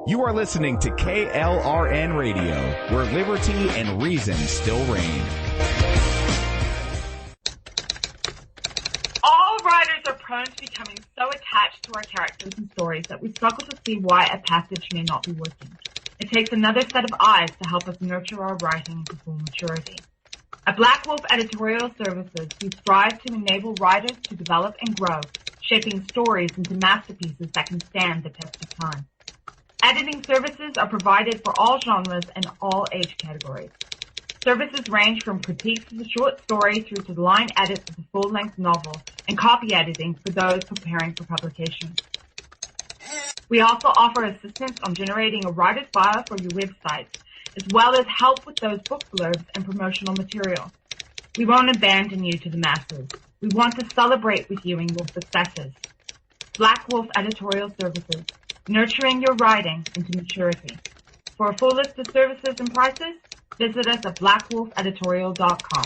You are listening to KLRN Radio, where liberty and reason still reign. All writers are prone to becoming so attached to our characters and stories that we struggle to see why a passage may not be working. It takes another set of eyes to help us nurture our writing to full maturity. At Black Wolf Editorial Services, we strive to enable writers to develop and grow, shaping stories into masterpieces that can stand the test of time. Editing services are provided for all genres and all age categories. Services range from critiques of the short story through to the line edits of the full-length novel and copy editing for those preparing for publication. We also offer assistance on generating a writer's bio for your website, as well as help with those book blurbs and promotional material. We won't abandon you to the masses. We want to celebrate with you in your successes. Black Wolf Editorial Services, nurturing your writing into maturity. For a full list of services and prices, visit us at blackwolfeditorial.com.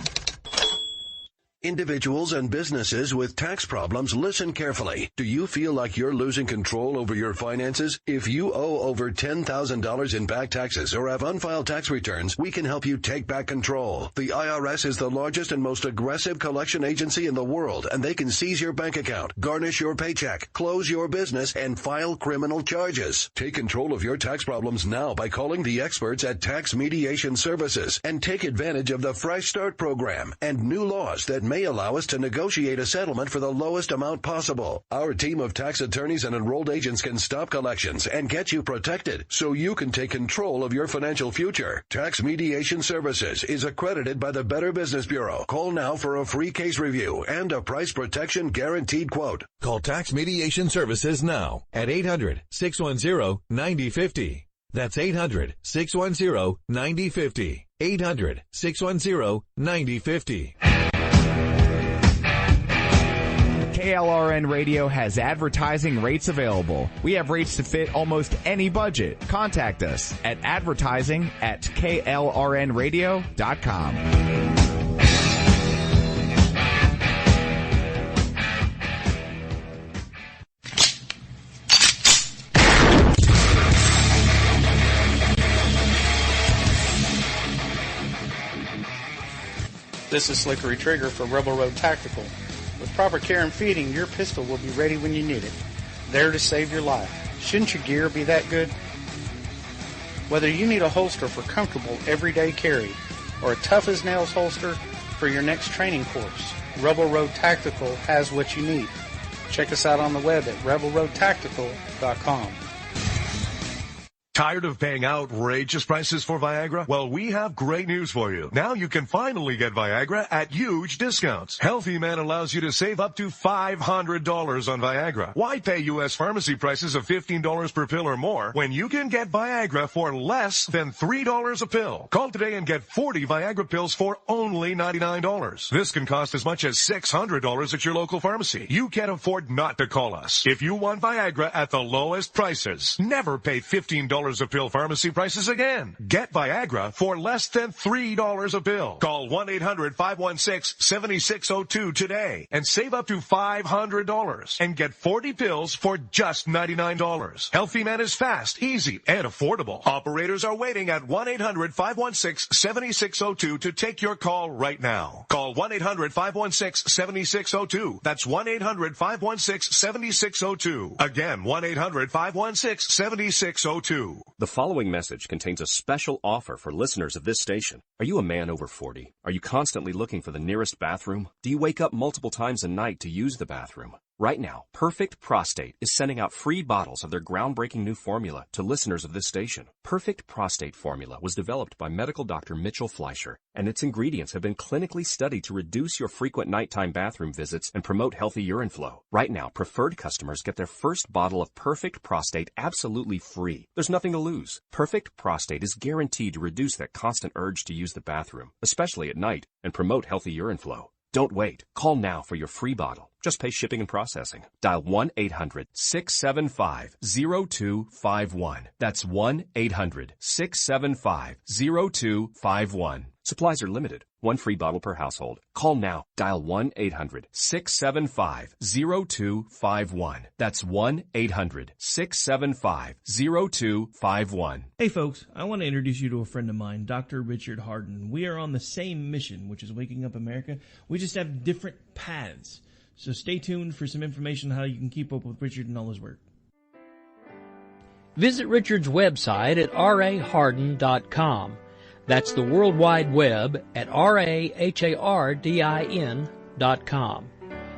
Individuals and businesses with tax problems, listen carefully. Do you feel like you're losing control over your finances? If you owe over $10,000 in back taxes or have unfiled tax returns, we can help you take back control. The IRS is the largest and most aggressive collection agency in the world, and they can seize your bank account, garnish your paycheck, close your business, and file criminal charges. Take control of your tax problems now by calling the experts at Tax Mediation Services and take advantage of the Fresh Start program and new laws that may allow us to negotiate a settlement for the lowest amount possible. Our team of tax attorneys and enrolled agents can stop collections and get you protected so you can take control of your financial future. Tax Mediation Services is accredited by the Better Business Bureau. Call now for a free case review and a price protection guaranteed quote. Call Tax Mediation Services now at 800-610-9050. That's 800-610-9050. 800-610-9050. KLRN Radio has advertising rates available. We have rates to fit almost any budget. Contact us at advertising@klrnradio.com. This is Slickery Trigger for Rebel Road Tactical. With proper care and feeding, your pistol will be ready when you need it, there to save your life. Shouldn't your gear be that good? Whether you need a holster for comfortable everyday carry or a tough-as-nails holster for your next training course, Rebel Road Tactical has what you need. Check us out on the web at rebelroadtactical.com. Tired of paying outrageous prices for Viagra? Well, we have great news for you. Now you can finally get Viagra at huge discounts. Healthy Man allows you to save up to $500 on Viagra. Why pay U.S. pharmacy prices of $15 per pill or more when you can get Viagra for less than $3 a pill? Call today and get 40 Viagra pills for only $99. This can cost as much as $600 at your local pharmacy. You can't afford not to call us. If you want Viagra at the lowest prices, never pay $15 a pill pharmacy prices again. Get Viagra for less than $3 a pill. Call 1-800-516-7602 today and save up to $500 and get 40 pills for just $99. Healthy Man is fast, easy, and affordable. Operators are waiting at 1-800-516-7602 to take your call right now. Call 1-800-516-7602. That's 1-800-516-7602. Again, 1-800-516-7602. The following message contains a special offer for listeners of this station. Are you a man over 40? Are you constantly looking for the nearest bathroom? Do you wake up multiple times a night to use the bathroom? Right now, Perfect Prostate is sending out free bottles of their groundbreaking new formula to listeners of this station. Perfect Prostate Formula was developed by medical doctor Mitchell Fleischer, and its ingredients have been clinically studied to reduce your frequent nighttime bathroom visits and promote healthy urine flow. Right now, preferred customers get their first bottle of Perfect Prostate absolutely free. There's nothing to lose. Perfect Prostate is guaranteed to reduce that constant urge to use the bathroom, especially at night, and promote healthy urine flow. Don't wait. Call now for your free bottle. Just pay shipping and processing. Dial 1-800-675-0251. That's 1-800-675-0251. Supplies are limited. One free bottle per household. Call now. Dial 1-800-675-0251. That's 1-800-675-0251. Hey folks, I want to introduce you to a friend of mine, Dr. Richard Harden. We are on the same mission, which is waking up America. We just have different paths. So stay tuned for some information on how you can keep up with Richard and all his work. Visit Richard's website at raharden.com. That's the World Wide Web at RAHARDIN.com.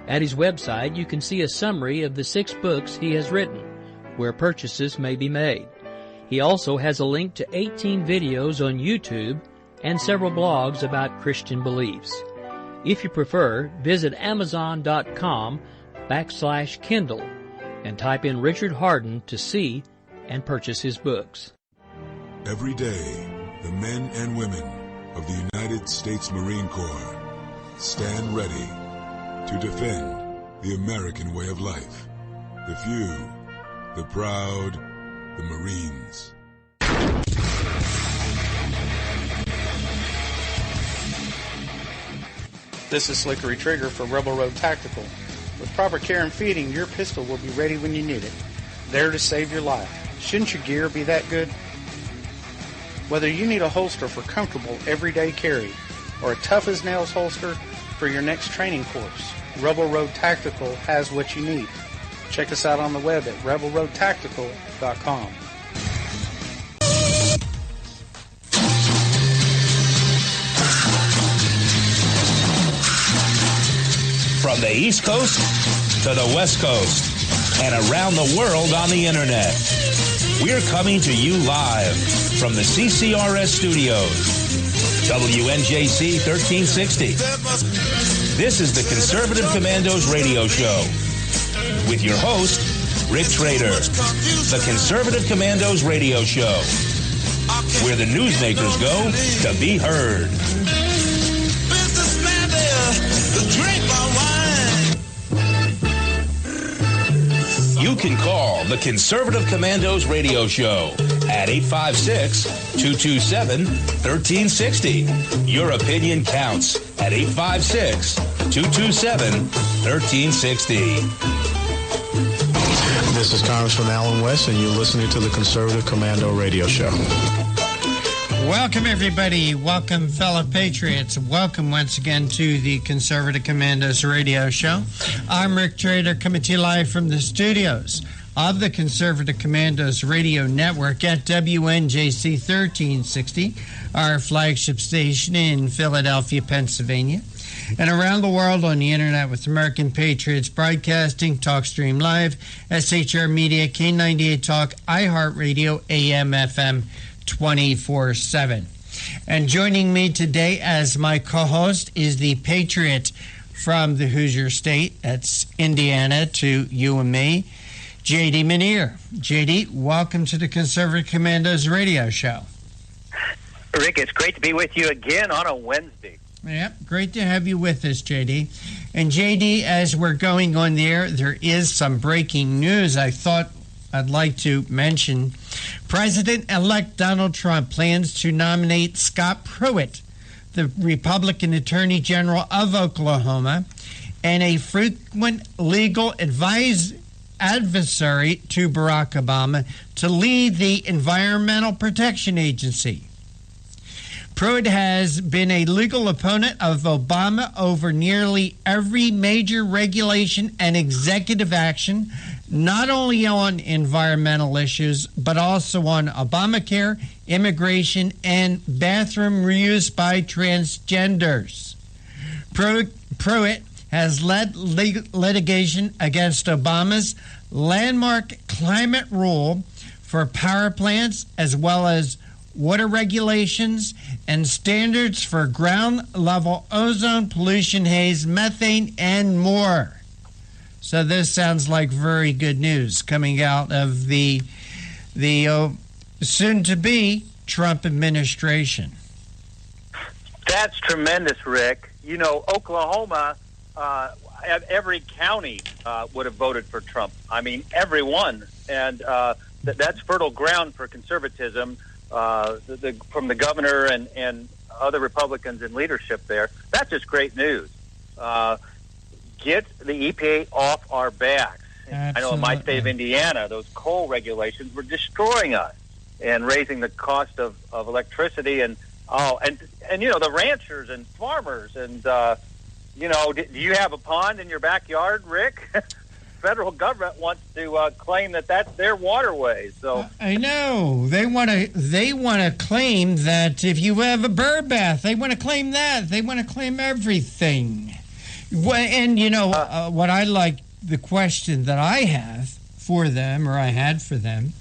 At his website, you can see a summary of the 6 books he has written, where purchases may be made. He also has a link to 18 videos on YouTube and several blogs about Christian beliefs. If you prefer, visit Amazon.com/Kindle and type in Richard Harden to see and purchase his books. Every day, the men and women of the United States Marine Corps stand ready to defend the American way of life. The few, the proud, the Marines. This is Slickery Trigger for Rebel Road Tactical. With proper care and feeding, your pistol will be ready when you need it. There to save your life. Shouldn't your gear be that good? Whether you need a holster for comfortable everyday carry or a tough-as-nails holster for your next training course, Rebel Road Tactical has what you need. Check us out on the web at rebelroadtactical.com. From the East Coast to the West Coast and around the world on the Internet, we're coming to you live from the CCRS studios. WNJC 1360. This is the Conservative Commandos radio show with your host, Rick Trader. The Conservative Commandos radio show, where the newsmakers go to be heard. You can call the Conservative Commandos radio show at 856-227-1360. Your opinion counts at 856-227-1360. This is Congressman Alan West, and you're listening to the Conservative Commando radio show. Welcome, everybody. Welcome, fellow patriots. Welcome once again to the Conservative Commandos radio show. I'm Rick Trader, coming to you live from the studios of the Conservative Commandos radio network at WNJC 1360, our flagship station in Philadelphia, Pennsylvania, and around the world on the internet with American Patriots Broadcasting, TalkStream Live, SHR Media, K98 Talk, iHeartRadio, AM, FM, 24/7. And joining me today as my co-host is the Patriot from the Hoosier State. That's Indiana to you and me, J.D. Manier. J.D., welcome to the Conservative Commandos radio show. Rick, it's great to be with you again on a Wednesday. Yep, great to have you with us, J.D. And J.D., as we're going on there is some breaking news I thought I'd like to mention. President-elect Donald Trump plans to nominate Scott Pruitt, the Republican Attorney General of Oklahoma, and a frequent legal adversary to Barack Obama to lead the Environmental Protection Agency. Pruitt has been a legal opponent of Obama over nearly every major regulation and executive action, not only on environmental issues, but also on Obamacare, immigration, and bathroom reuse by transgenders. Pruitt has led litigation against Obama's landmark climate rule for power plants, as well as water regulations and standards for ground-level ozone, pollution, haze, methane, and more. So this sounds like very good news coming out of the soon-to-be Trump administration. That's tremendous, Rick. You know, Oklahoma, every county would have voted for Trump. I mean, everyone. And that's fertile ground for conservatism from the governor and other Republicans in leadership there. That's just great news. Get the EPA off our backs. Absolutely. I know in my state of Indiana, those coal regulations were destroying us and raising the cost of electricity and the ranchers and farmers and do you have a pond in your backyard, Rick? Federal government wants to claim that that's their waterway. So I know they want to claim that if you have a bird bath, they want to claim that. They want to claim everything. And what I like, the question that I have for them, or I had for them,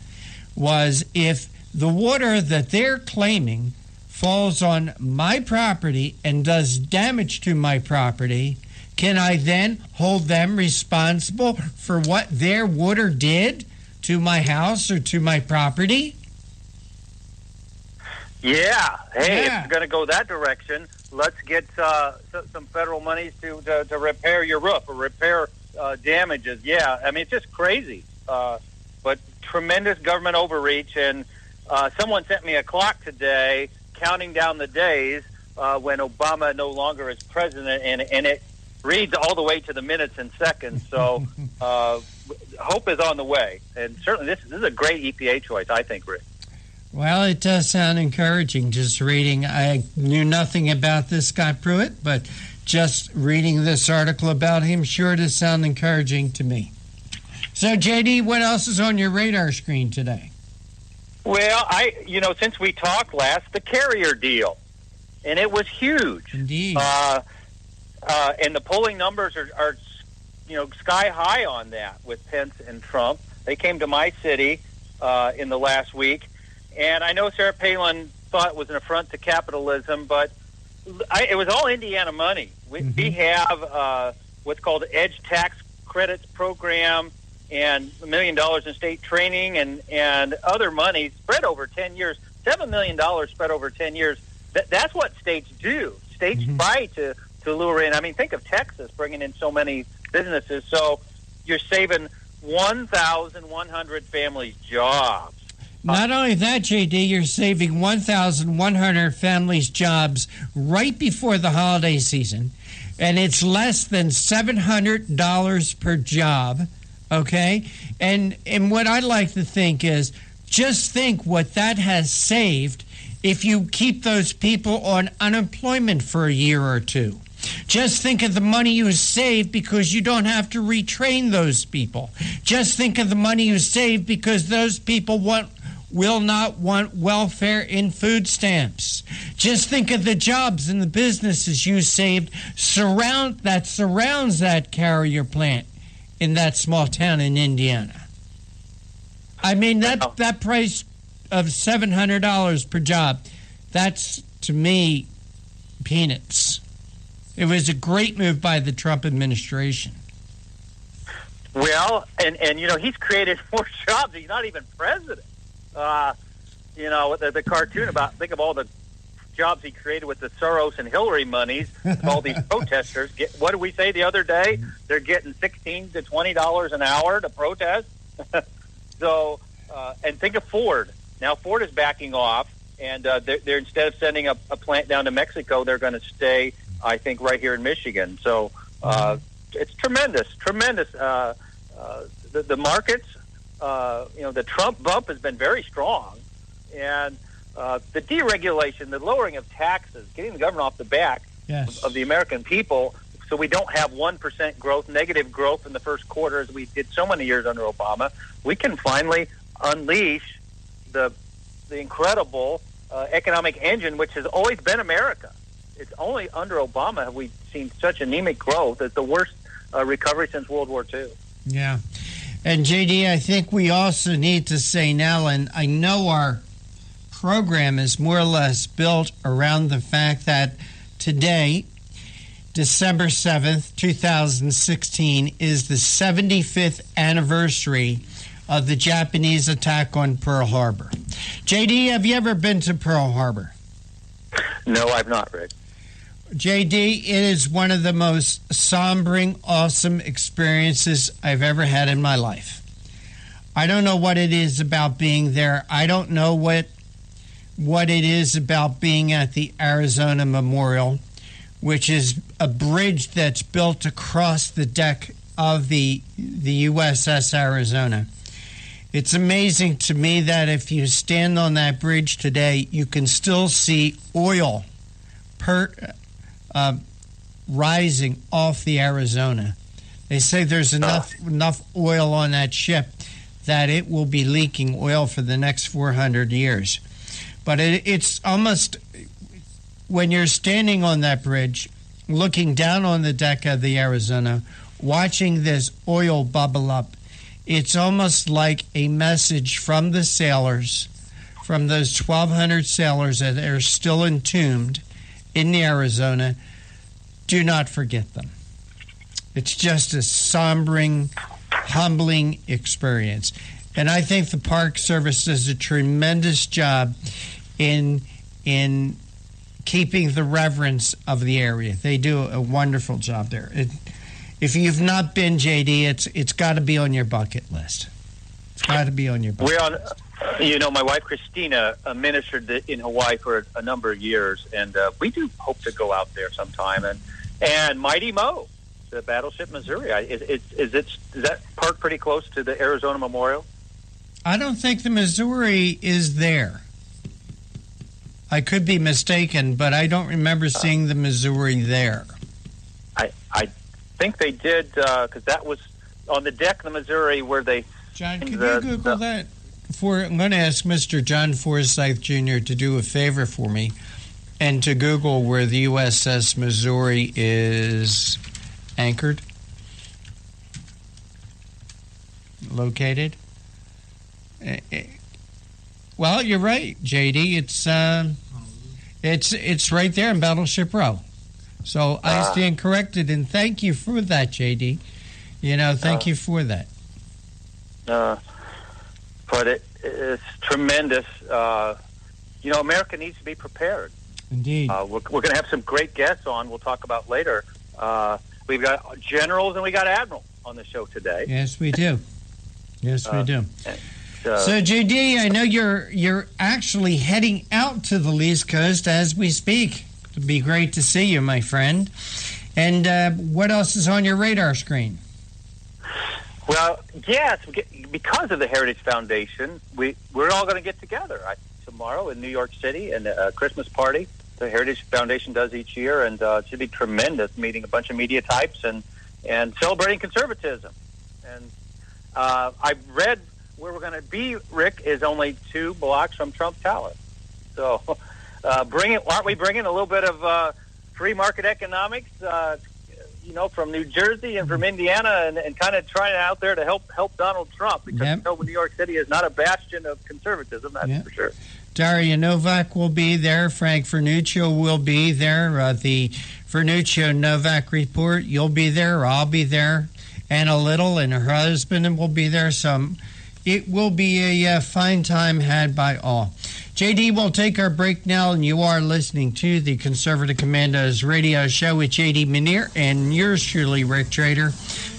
was if the water that they're claiming falls on my property and does damage to my property, can I then hold them responsible for what their water did to my house or to my property? Yeah. Hey, if you're going to go that direction, let's get some federal monies to repair your roof or repair damages. Yeah, I mean, it's just crazy. But tremendous government overreach. And someone sent me a clock today counting down the days when Obama no longer is president, and it reads all the way to the minutes and seconds. So hope is on the way. And certainly this is a great EPA choice, I think, Rick. Well, it does sound encouraging just reading. I knew nothing about this Scott Pruitt, but just reading this article about him sure does sound encouraging to me. So, JD, what else is on your radar screen today? Well, since we talked last, the carrier deal, and it was huge. Indeed. And the polling numbers are sky high on that with Pence and Trump. They came to my city in the last week, and I know Sarah Palin thought it was an affront to capitalism, but it was all Indiana money. We have what's called Edge Tax Credits Program and $1 million in state training and other money spread over 10 years, $7 million spread over 10 years. That's what states do. States try to lure in. I mean, think of Texas bringing in so many businesses. So you're saving 1,100 families' jobs. Not only that, JD, you're saving 1,100 families' jobs right before the holiday season, and it's less than $700 per job, okay? And what I like to think is, just think what that has saved if you keep those people on unemployment for a year or two. Just think of the money you save because you don't have to retrain those people. Just think of the money you save because those people will not want welfare in food stamps. Just think of the jobs and the businesses you saved surrounds that carrier plant in that small town in Indiana. I mean, that price of $700 per job, that's, to me, peanuts. It was a great move by the Trump administration. Well, and he's created more jobs. He's not even president. The cartoon about, think of all the jobs he created with the Soros and Hillary monies, all these protesters. What did we say the other day? They're getting $16 to $20 an hour to protest. So, and think of Ford. Now Ford is backing off, and they're instead of sending a plant down to Mexico, they're going to stay, I think, right here in Michigan. So it's tremendous. The markets, the Trump bump has been very strong, and the deregulation, the lowering of taxes, getting the government off the back of the American people, so we don't have 1% growth, negative growth in the first quarter as we did so many years under Obama. We can finally unleash the incredible economic engine which has always been America. It's only under Obama have we seen such anemic growth. It's the worst recovery since World War II. Yeah. And, JD, I think we also need to say now, and I know our program is more or less built around the fact that today, December 7th, 2016, is the 75th anniversary of the Japanese attack on Pearl Harbor. JD, have you ever been to Pearl Harbor? No, I've not, Rick. JD, it is one of the most sombering, awesome experiences I've ever had in my life. I don't know what it is about being there. I don't know what it is about being at the Arizona Memorial, which is a bridge that's built across the deck of the USS Arizona. It's amazing to me that if you stand on that bridge today, you can still see oil rising off the Arizona. They say there's enough oil on that ship that it will be leaking oil for the next 400 years. But it's almost, when you're standing on that bridge, looking down on the deck of the Arizona, watching this oil bubble up, it's almost like a message from the sailors, from those 1,200 sailors that are still entombed in the Arizona. Do not forget them. It's just a sombering, humbling experience. And I think the Park Service does a tremendous job in keeping the reverence of the area. They do a wonderful job there. If you've not been, JD, it's got to be on your bucket list. It's got to be on your bucket list. My wife Christina ministered in Hawaii for a number of years, and we do hope to go out there sometime. And Mighty Mo, the Battleship Missouri, is that parked pretty close to the Arizona Memorial? I don't think the Missouri is there. I could be mistaken, but I don't remember seeing the Missouri there. I think they did, because that was on the deck of the Missouri where they... John, can you Google that? I'm going to ask Mr. John Forsyth Jr. to do a favor for me and to Google where the USS Missouri is anchored, located. Well, you're right, JD. It's right there in Battleship Row. So I stand corrected, and thank you for that, JD. Thank you for that. But it's tremendous. America needs to be prepared. Indeed. We're going to have some great guests on. We'll talk about later. We've got generals and we got admirals on the show today. Yes, we do. Yes, we do. So, JD, I know you're actually heading out to the East Coast as we speak. It'd be great to see you, my friend. And what else is on your radar screen? Well, yes, because of the Heritage Foundation, we're all going to get together tomorrow in New York City and a Christmas party the Heritage Foundation does each year, and it should be tremendous, meeting a bunch of media types and celebrating conservatism. And I read where we're going to be, Rick, is only 2 blocks from Trump Tower. So aren't we bringing a little bit of free market economics, from New Jersey and from Indiana, and kind of trying out there to help Donald Trump, because New York City is not a bastion of conservatism, that's for sure. Daria Novak will be there. Frank Vernuccio will be there. The Vernuccio-Novak report, you'll be there. I'll be there. Anna Little and her husband will be there. So it will be a fine time had by all. JD, we'll take our break now, and you are listening to the Conservative Commandos radio show with JD Muneer and yours truly, Rick Trader,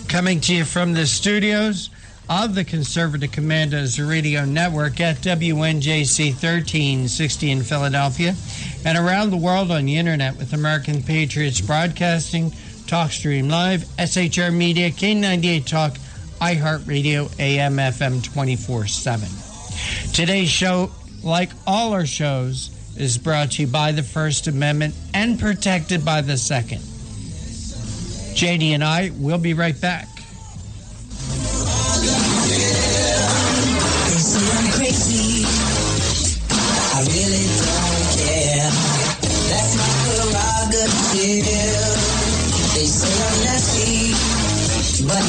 coming to you from the studios of the Conservative Commandos radio network at WNJC 1360 in Philadelphia and around the world on the internet with American Patriots Broadcasting, TalkStream Live, SHR Media, K98 Talk, iHeartRadio, AM, FM 24/7. Today's show, like all our shows, is brought to you by the First Amendment and protected by the Second. JD and I will be right back. They say I'm crazy. I really don't care. That's my prerogative. They say I'm nasty, but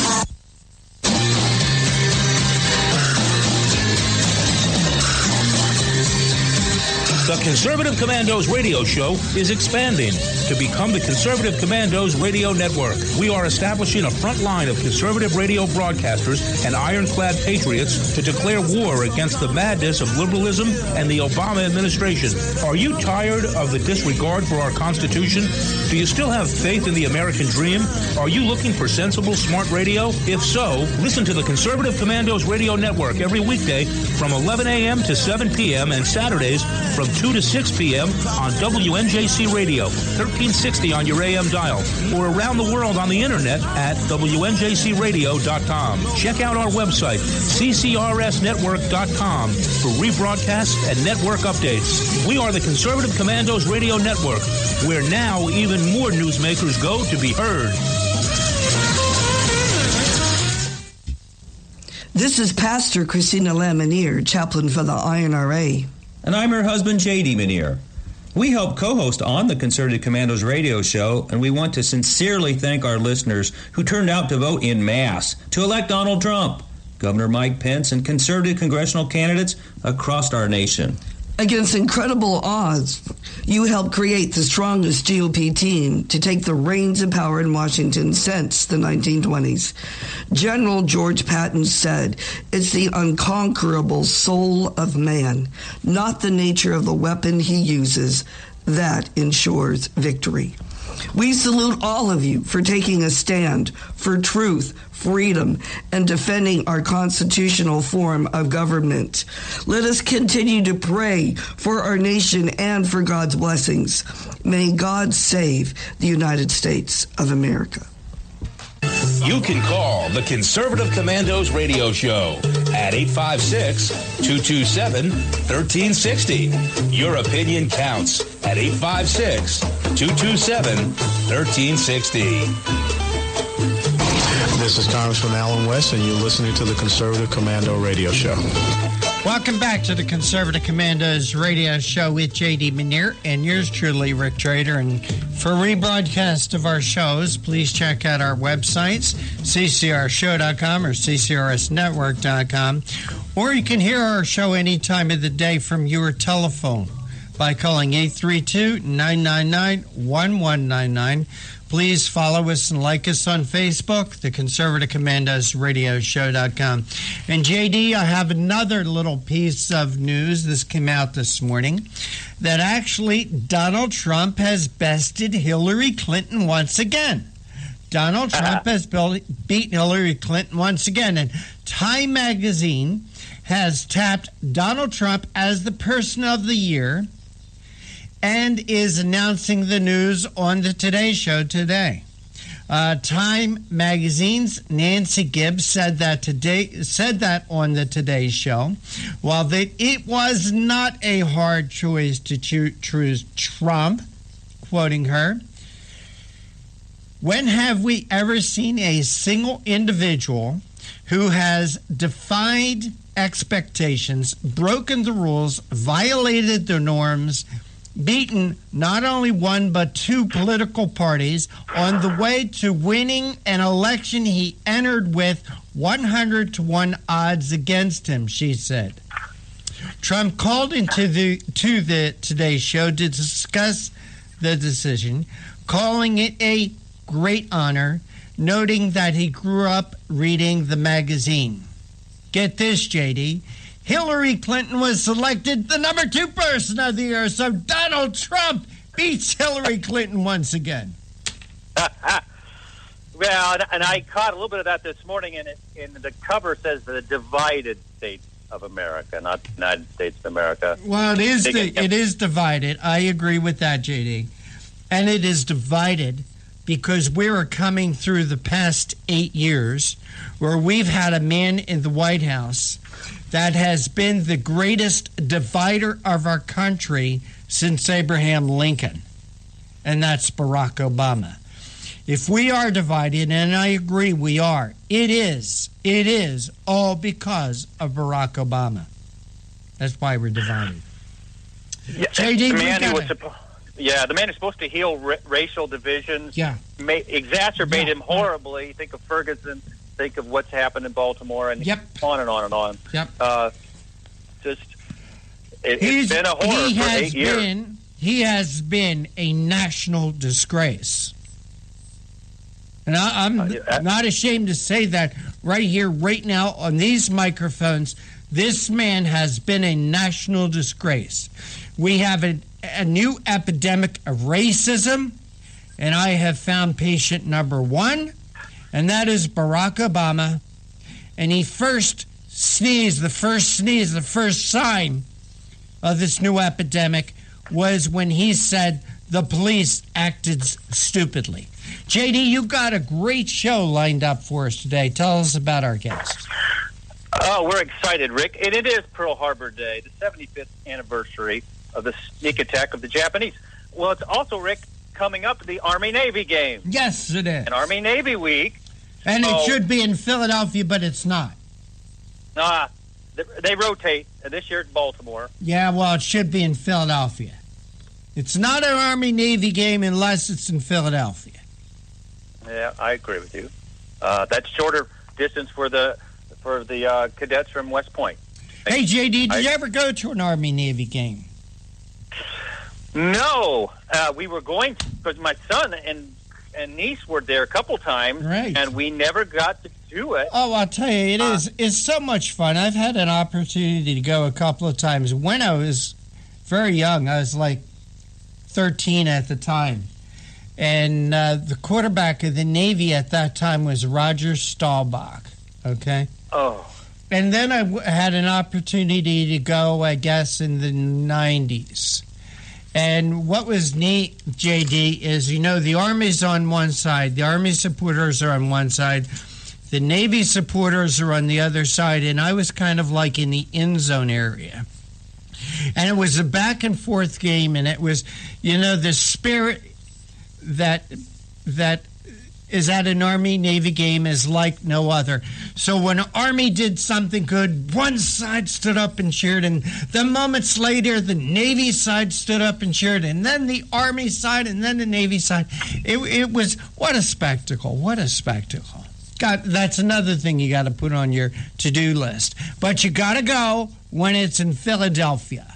The Conservative Commandos radio show is expanding to become the Conservative Commandos radio network. We are establishing a front line of conservative radio broadcasters and ironclad patriots to declare war against the madness of liberalism and the Obama administration. Are you tired of the disregard for our Constitution? Do you still have faith in the American dream? Are you looking for sensible, smart radio? If so, listen to the Conservative Commandos radio network every weekday from 11 a.m. to 7 p.m. and Saturdays from 2 to 6 p.m. on WNJC Radio, 1360 on your AM dial, or around the world on the internet at WNJCradio.com. Check out our website, CCRSnetwork.com, for rebroadcasts and network updates. We are the Conservative Commandos Radio Network, where now even more newsmakers go to be heard. This is Pastor Christina Lamanier, chaplain for the INRA. And I'm her husband, J.D. Manier. We help co-host on the Conservative Commandos radio show, and we want to sincerely thank our listeners who turned out to vote in mass to elect Donald Trump, Governor Mike Pence, and conservative congressional candidates across our nation. Against incredible odds, you helped create the strongest GOP team to take the reins of power in Washington since the 1920s. General George Patton said, "It's the unconquerable soul of man, not the nature of the weapon he uses, that ensures victory." We salute all of you for taking a stand for truth, freedom, and defending our constitutional form of government. Let us continue to pray for our nation and for God's blessings. May God save the United States of America. You can call the Conservative Commandos radio show at 856-227-1360. Your opinion counts at 856-227-1360. This is Congressman Alan West, and you're listening to the Conservative Commando Radio Show. Welcome back to the Conservative Commandos Radio Show with J.D. Manier and yours truly, Rick Trader. And for rebroadcast of our shows, please check out our websites, ccrshow.com or ccrsnetwork.com. Or you can hear our show any time of the day from your telephone by calling 832-999-1199. Please follow us and like us on Facebook, the Conservative Commandos Radio Show.com. And JD, I have another little piece of news. This came out this morning that actually Donald Trump has bested Hillary Clinton once again. Donald Trump has beaten Hillary Clinton once again. And Time Magazine has tapped Donald Trump as the Person of the Year and is announcing the news on the Today Show today. Time Magazine's Nancy Gibbs said that on the Today Show, while that it was not a hard choice to choose Trump, quoting her, "When have we ever seen a single individual who has defied expectations, broken the rules, violated the norms, beaten not only one but two political parties on the way to winning an election he entered with 100-1 odds against him," she said. Trump called into the Today Show to discuss the decision, calling it a great honor, noting that he grew up reading the magazine. Get this, JD. Hillary Clinton was selected the number 2 person of the year, so Donald Trump beats Hillary Clinton once again. Well, and I caught a little bit of that this morning, and the cover says the divided states of America, not the United States of America. Well, it is divided. I agree with that, JD. And it is divided because we are coming through the past 8 years where we've had a man in the White House that has been the greatest divider of our country since Abraham Lincoln, and that's Barack Obama. If we are divided, and I agree we are, it is all because of Barack Obama. That's why we're divided. Yeah, JD, the man is supposed to heal racial divisions. Yeah, exacerbate him horribly. Think of Ferguson. Think of what's happened in Baltimore, and on and on and on. Yep. It's been a horror for 8 years. He has been a national disgrace. And I'm not ashamed to say that right here, right now, on these microphones. This man has been a national disgrace. We have a new epidemic of racism, and I have found patient number one, and that is Barack Obama. And he first sneezed, the first sign of this new epidemic was when he said the police acted stupidly. JD, you got a great show lined up for us today. Tell us about our guest. Oh, we're excited, Rick. And it is Pearl Harbor Day, the 75th anniversary of the sneak attack of the Japanese. Well, it's also, Rick, coming up the Army-Navy game. Yes, it is. And Army-Navy week. And it should be in Philadelphia, but it's not. They rotate. This year it's Baltimore. Yeah, well, it should be in Philadelphia. It's not an Army-Navy game unless it's in Philadelphia. Yeah, I agree with you. That's shorter distance for the cadets from West Point. Hey, JD, did you ever go to an Army-Navy game? No. We were going to, because my son and niece were there a couple times, right, and we never got to do it. Oh, I'll tell you, it's so much fun. I've had an opportunity to go a couple of times. When I was very young, I was like 13 at the time. And the quarterback of the Navy at that time was Roger Staubach, okay? Oh. And then I had an opportunity to go, I guess, in the 90s. And what was neat, JD, is, the Army's on one side. The Army supporters are on one side. The Navy supporters are on the other side. And I was kind of like in the end zone area. And it was a back and forth game. And it was, the spirit that is at an Army-Navy game is like no other. So when Army did something good, one side stood up and cheered, and then moments later, the Navy side stood up and cheered, and then the Army side, and then the Navy side. It was, what a spectacle, what a spectacle. God, that's another thing you got to put on your to-do list. But you got to go when it's in Philadelphia.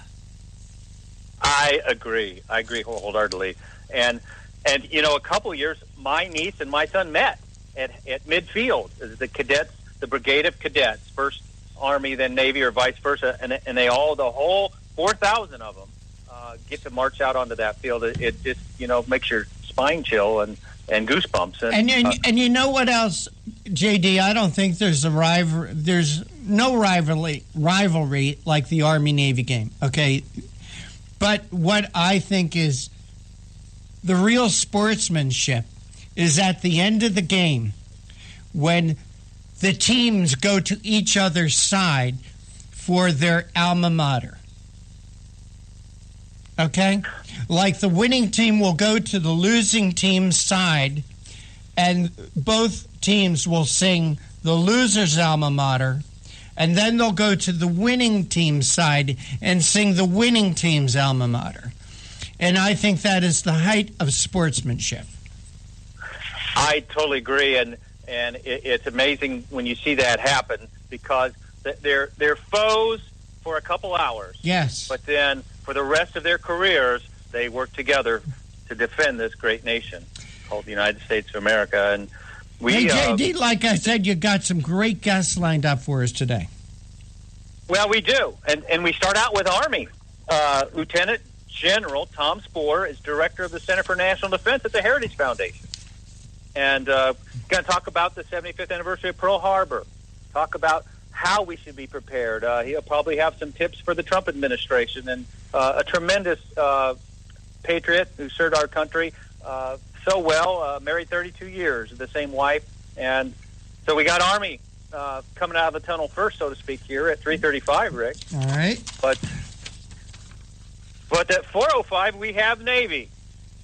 I agree wholeheartedly. And a couple years, my niece and my son met at midfield. The cadets, the Brigade of Cadets, first Army, then Navy, or vice versa, and the whole 4,000 of them get to march out onto that field. It just makes your spine chill and goosebumps. And you know what else, JD? I don't think there's no rivalry like the Army-Navy game. Okay, but what I think is the real sportsmanship is at the end of the game when the teams go to each other's side for their alma mater. Okay? Like the winning team will go to the losing team's side, and both teams will sing the loser's alma mater, and then they'll go to the winning team's side and sing the winning team's alma mater. And I think that is the height of sportsmanship. I totally agree, and it's amazing when you see that happen, because they're foes for a couple hours. Yes. But then for the rest of their careers, they work together to defend this great nation called the United States of America. And we, JD, like I said, you got some great guests lined up for us today. Well, we do, and we start out with Army. Lieutenant General Tom Spohr is director of the Center for National Defense at the Heritage Foundation. And going to talk about the 75th anniversary of Pearl Harbor, talk about how we should be prepared. He'll probably have some tips for the Trump administration, and a tremendous patriot who served our country so well, married 32 years, the same wife. And so we got Army coming out of the tunnel first, so to speak, here at 3:35, Rick. All right. But at 4:05, we have Navy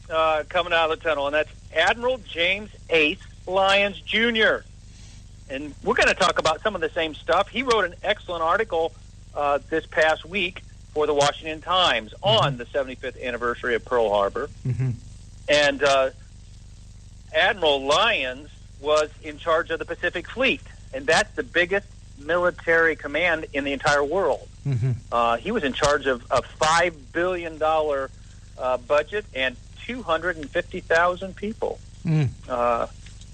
coming out of the tunnel, and that's Admiral James Ace Lyons, Jr. And we're going to talk about some of the same stuff. He wrote an excellent article this past week for the Washington Times on the 75th anniversary of Pearl Harbor. Mm-hmm. And Admiral Lyons was in charge of the Pacific Fleet, and that's the biggest military command in the entire world. Mm-hmm. He was in charge of a $5 billion budget and 250,000 people. Mm.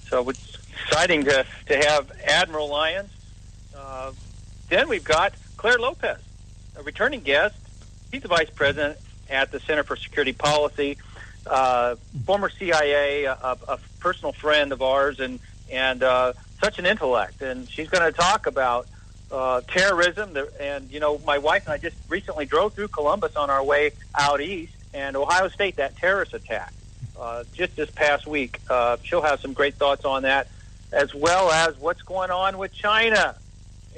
So it's exciting to have Admiral Lyons. Then we've got Claire Lopez, a returning guest. He's the vice president at the Center for Security Policy, former CIA, a personal friend of ours, and such an intellect. And she's going to talk about terrorism. And, you know, my wife and I just recently drove through Columbus on our way out east, and Ohio State, that terrorist attack, just this past week. She'll have some great thoughts on that, as well as what's going on with China.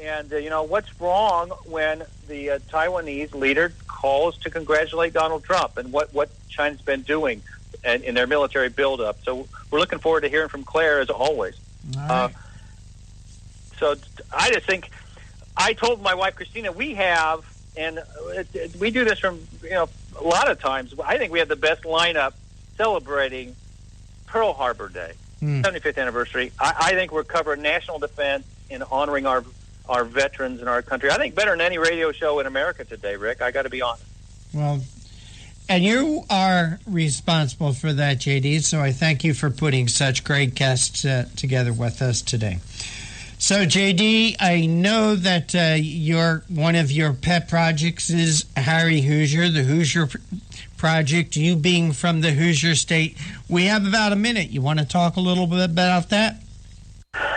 And, you know, what's wrong when the Taiwanese leader calls to congratulate Donald Trump, and what China's been doing in their military buildup. So we're looking forward to hearing from Claire, as always. Right. So I just think, I told my wife, Christina, we have, and we do this from, you know, a lot of times, I think we have the best lineup celebrating Pearl Harbor Day, 75th anniversary. I think we're covering national defense and honoring our veterans in our country. I think better than any radio show in America today, Rick. I got to be honest. Well, and you are responsible for that, JD, so I thank you for putting such great guests together with us today. So, JD, I know that one of your pet projects is Harry Hoosier, the Hoosier Project, you being from the Hoosier State. We have about a minute. You want to talk a little bit about that?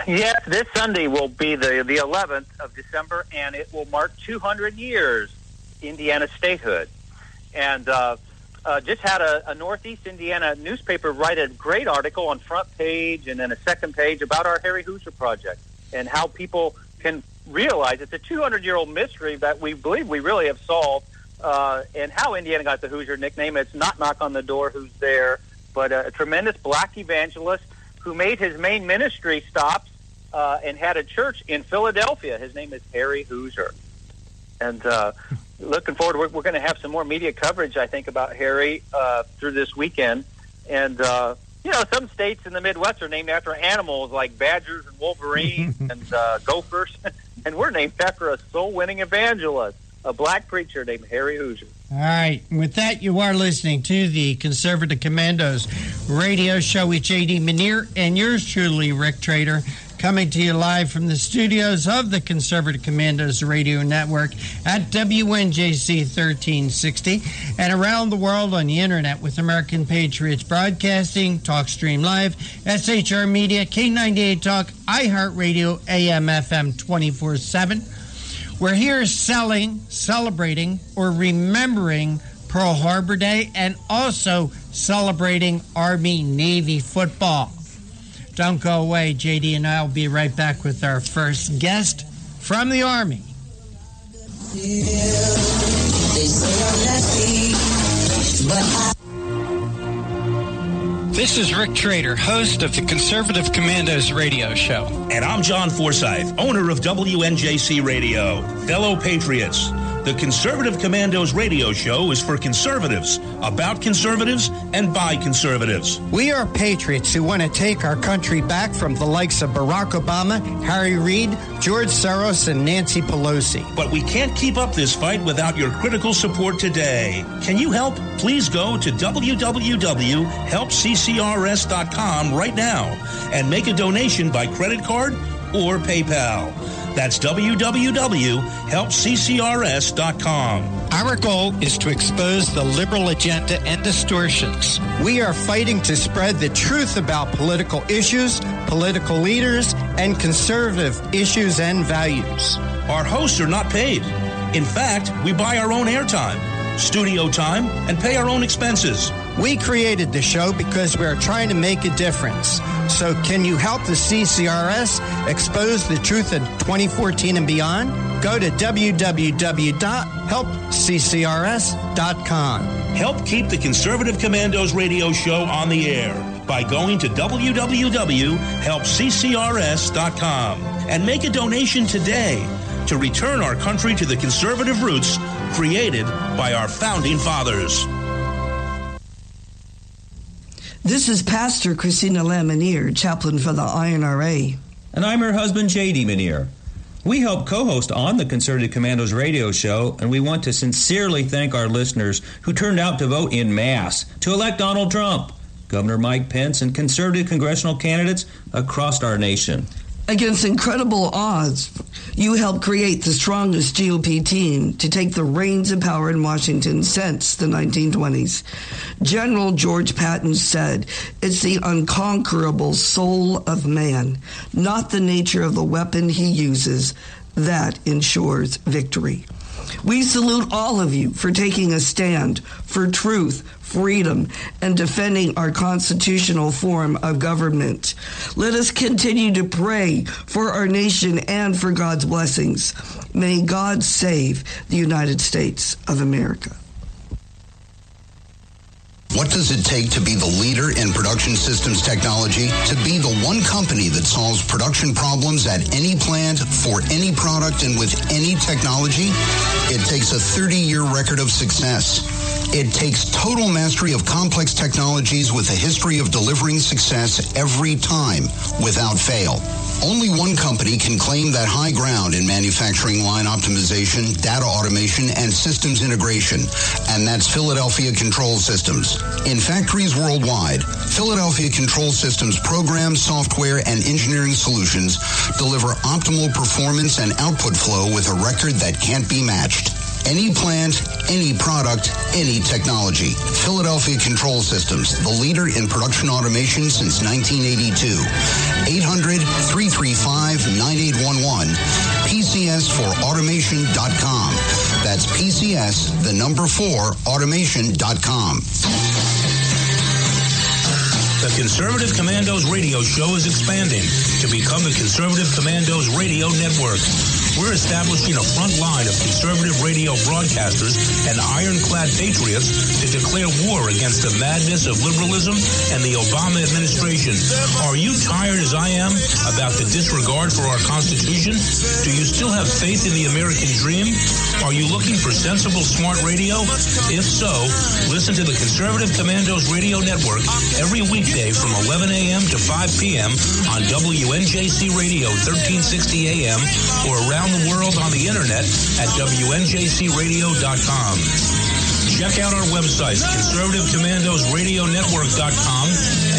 Yes, this Sunday will be the 11th of December, and it will mark 200 years Indiana statehood. And just had a Northeast Indiana newspaper write a great article on front page and then a second page about our Harry Hoosier Project and how people can realize it's a 200-year-old mystery that we believe we really have solved, and how Indiana got the Hoosier nickname. It's not knock on the door who's there, but a tremendous black evangelist who made his main ministry stops and had a church in Philadelphia. His name is Harry Hoosier. And looking forward, we're going to have some more media coverage, I think, about Harry through this weekend. And, you know, some states in the Midwest are named after animals like badgers and wolverines and gophers. And we're named after a soul-winning evangelist, a black preacher named Harry Hoosier. All right. With that, you are listening to the Conservative Commandos radio show with J.D. Manier and yours truly, Rick Trader, coming to you live from the studios of the Conservative Commandos radio network at WNJC 1360 and around the world on the internet with American Patriots Broadcasting, TalkStream Live, SHR Media, K98 Talk, iHeartRadio, AM, FM 24/7. We're here celebrating, or remembering Pearl Harbor Day and also celebrating Army-Navy football. Don't go away. JD and I will be right back with our first guest from the Army. This is Rick Trader, host of the Conservative Commandos radio show. And I'm John Forsyth, owner of WNJC Radio. Fellow Patriots, the Conservative Commandos radio show is for conservatives, about conservatives, and by conservatives. We are patriots who want to take our country back from the likes of Barack Obama, Harry Reid, George Soros, and Nancy Pelosi. But we can't keep up this fight without your critical support today. Can you help? Please go to www.helpccrs.com right now and make a donation by credit card or PayPal. That's www.helpccrs.com. Our goal is to expose the liberal agenda and distortions. We are fighting to spread the truth about political issues, political leaders, and conservative issues and values. Our hosts are not paid. In fact, we buy our own airtime, studio time, and pay our own expenses. We created the show because we are trying to make a difference. So can you help the CCRS expose the truth in 2014 and beyond? Go to www.helpccrs.com. Help keep the Conservative Commandos radio show on the air by going to www.helpccrs.com and make a donation today to return our country to the conservative roots created by our founding fathers. This is Pastor Christina Lamanier, chaplain for the INRA. And I'm her husband, J.D. Manier. We help co-host on the Conservative Commandos radio show, and we want to sincerely thank our listeners who turned out to vote in mass to elect Donald Trump, Governor Mike Pence, and conservative congressional candidates across our nation. Against incredible odds, you helped create the strongest GOP team to take the reins of power in Washington since the 1920s. General George Patton said, "It's the unconquerable soul of man, not the nature of the weapon he uses, that ensures victory." We salute all of you for taking a stand for truth, freedom, and defending our constitutional form of government. Let us continue to pray for our nation and for God's blessings. May God save the United States of America. What does it take to be the leader in production systems technology? To be the one company that solves production problems at any plant, for any product, and with any technology? It takes a 30-year record of success. It takes total mastery of complex technologies with a history of delivering success every time, without fail. Only one company can claim that high ground in manufacturing line optimization, data automation, and systems integration, and that's Philadelphia Control Systems. In factories worldwide, Philadelphia Control Systems programs, software, and engineering solutions deliver optimal performance and output flow with a record that can't be matched. Any plant, any product, any technology. Philadelphia Control Systems, the leader in production automation since 1982. 800-335-9811. PCS4automation.com. That's PCS, the number 4, automation.com. The Conservative Commandos radio show is expanding to become the Conservative Commandos Radio Network. We're establishing a front line of conservative radio broadcasters and ironclad patriots to declare war against the madness of liberalism and the Obama administration. Are you tired, as I am, about the disregard for our Constitution? Do you still have faith in the American dream? Are you looking for sensible, smart radio? If so, listen to the Conservative Commandos Radio Network every weekday from 11 a.m. to 5 p.m. on WNJC Radio 1360 a.m. or around the world on the internet at WNJCradio.com. Check out our websites, ConservativeCommandosRadioNetwork.com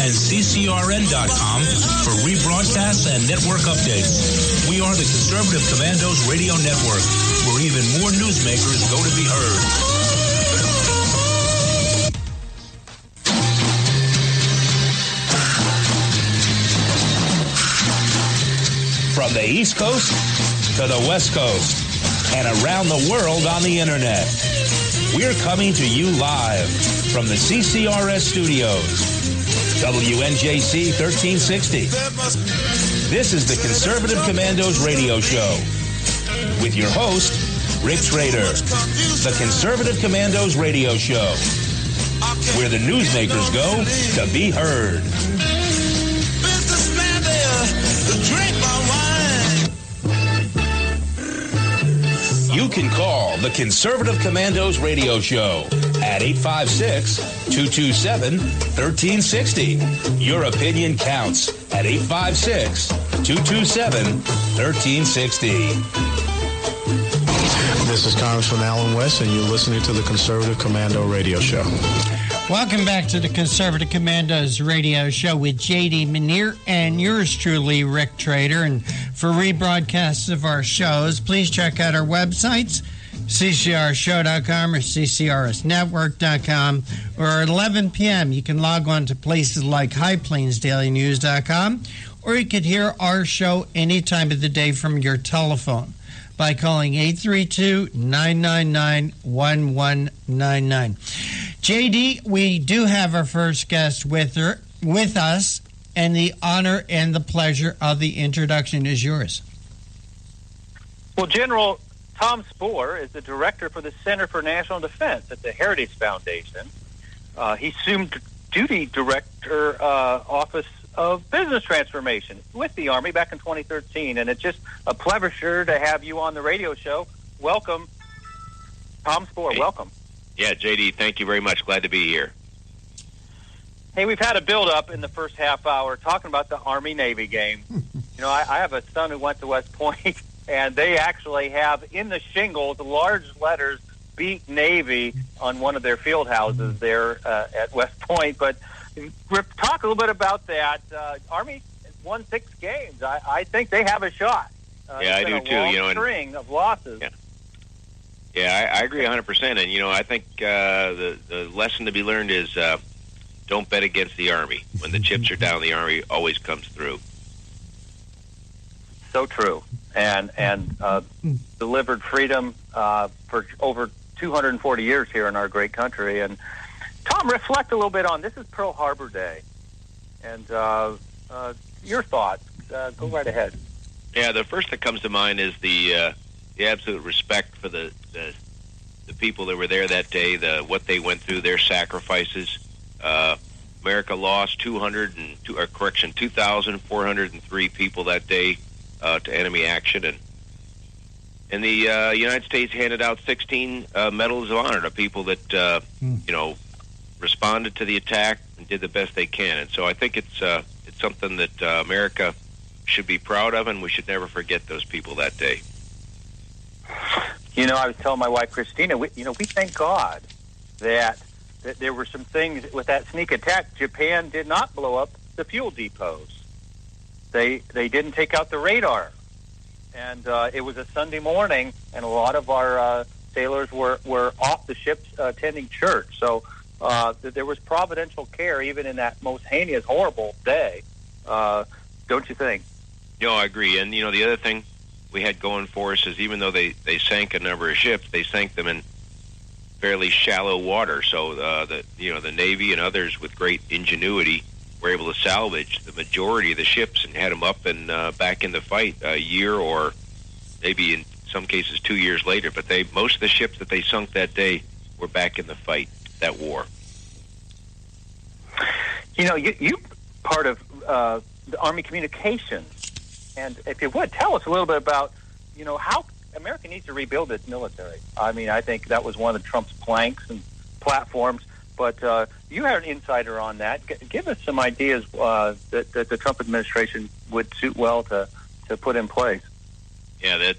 and CCRN.com for rebroadcasts and network updates. We are the Conservative Commandos Radio Network, where even more newsmakers go to be heard. From the East Coast to the West Coast and around the world on the internet. We're coming to you live from the CCRS studios. WNJC 1360. This is the Conservative Commandos radio show with your host, Rick Trader. The Conservative Commandos radio show, where the newsmakers go to be heard. You can call the Conservative Commandos radio show at 856-227-1360. Your opinion counts at 856-227-1360. This is Congressman Alan West, and you're listening to the Conservative Commando radio show. Welcome back to the Conservative Commandos radio show with J.D. Manier and yours truly, Rick Trader. And for rebroadcasts of our shows, please check out our websites, ccrshow.com or ccrsnetwork.com. Or at 11 p.m., you can log on to places like highplainsdailynews.com, or you could hear our show any time of the day from your telephone by calling 832-999-1199. JD, we do have our first guest with us, and the honor and the pleasure of the introduction is yours. Well, General Tom Spohr is the director for the Center for National Defense at the Heritage Foundation. He assumed duty director Office of Business Transformation with the Army back in 2013, and it's just a pleasure to have you on the radio show. Welcome, Tom Spohr. Hey. Welcome. Yeah, JD, thank you very much. Glad to be here. Hey, we've had a build-up in the first half hour talking about the Army-Navy game. You know, I have a son who went to West Point, and they actually have in the shingles large letters "Beat Navy" on one of their field houses there at West Point. But talk a little bit about that. Army won 6 games. I think they have a shot. Yeah, I do too. Long string of losses. Yeah, I agree 100%. And I think the lesson to be learned is don't bet against the Army. When the chips are down, the Army always comes through. So true, and delivered freedom for over 240 years here in our great country. And Tom, reflect a little bit on this. Is Pearl Harbor Day, and your thoughts. Go right ahead. Yeah, the first that comes to mind is the absolute respect for the people that were there that day, what they went through, their sacrifices. America lost 2,403 people that day to enemy action, and the United States handed out 16 medals of honor to people that responded to the attack and did the best they can. And so I think it's something that America should be proud of, and we should never forget those people that day. I was telling my wife Christina, we thank God that there were some things with that sneak attack. Japan did not blow up the fuel depots. They didn't take out the radar, and it was a Sunday morning, and a lot of our sailors were off the ships attending church. So there was providential care even in that most heinous, horrible day. Don't you think? I agree. And the other thing we had going for us is even though they sank a number of ships, they sank them in fairly shallow water. So the Navy and others with great ingenuity were able to salvage the majority of the ships and had them up and back in the fight a year or maybe in some cases 2 years later. But most of the ships that they sunk that day were back in the fight, that war. You part of the Army communications. And if you would, tell us a little bit about, how America needs to rebuild its military. I mean, I think that was one of Trump's planks and platforms. But you had an insider on that. Give us some ideas that the Trump administration would suit well to put in place. Yeah,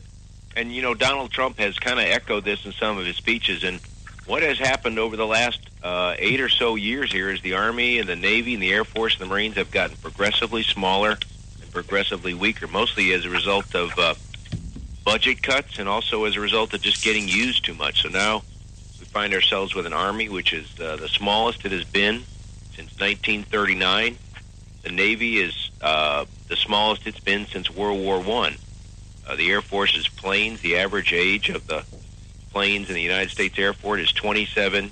and Donald Trump has kind of echoed this in some of his speeches. And what has happened over the last 8 or so years here is the Army and the Navy and the Air Force and the Marines have gotten progressively smaller, progressively weaker, mostly as a result of budget cuts and also as a result of just getting used too much. So now we find ourselves with an Army which is the smallest it has been since 1939. The Navy is the smallest it's been since World War I. The Air Force's planes, the average age of the planes in the United States Air Force is 27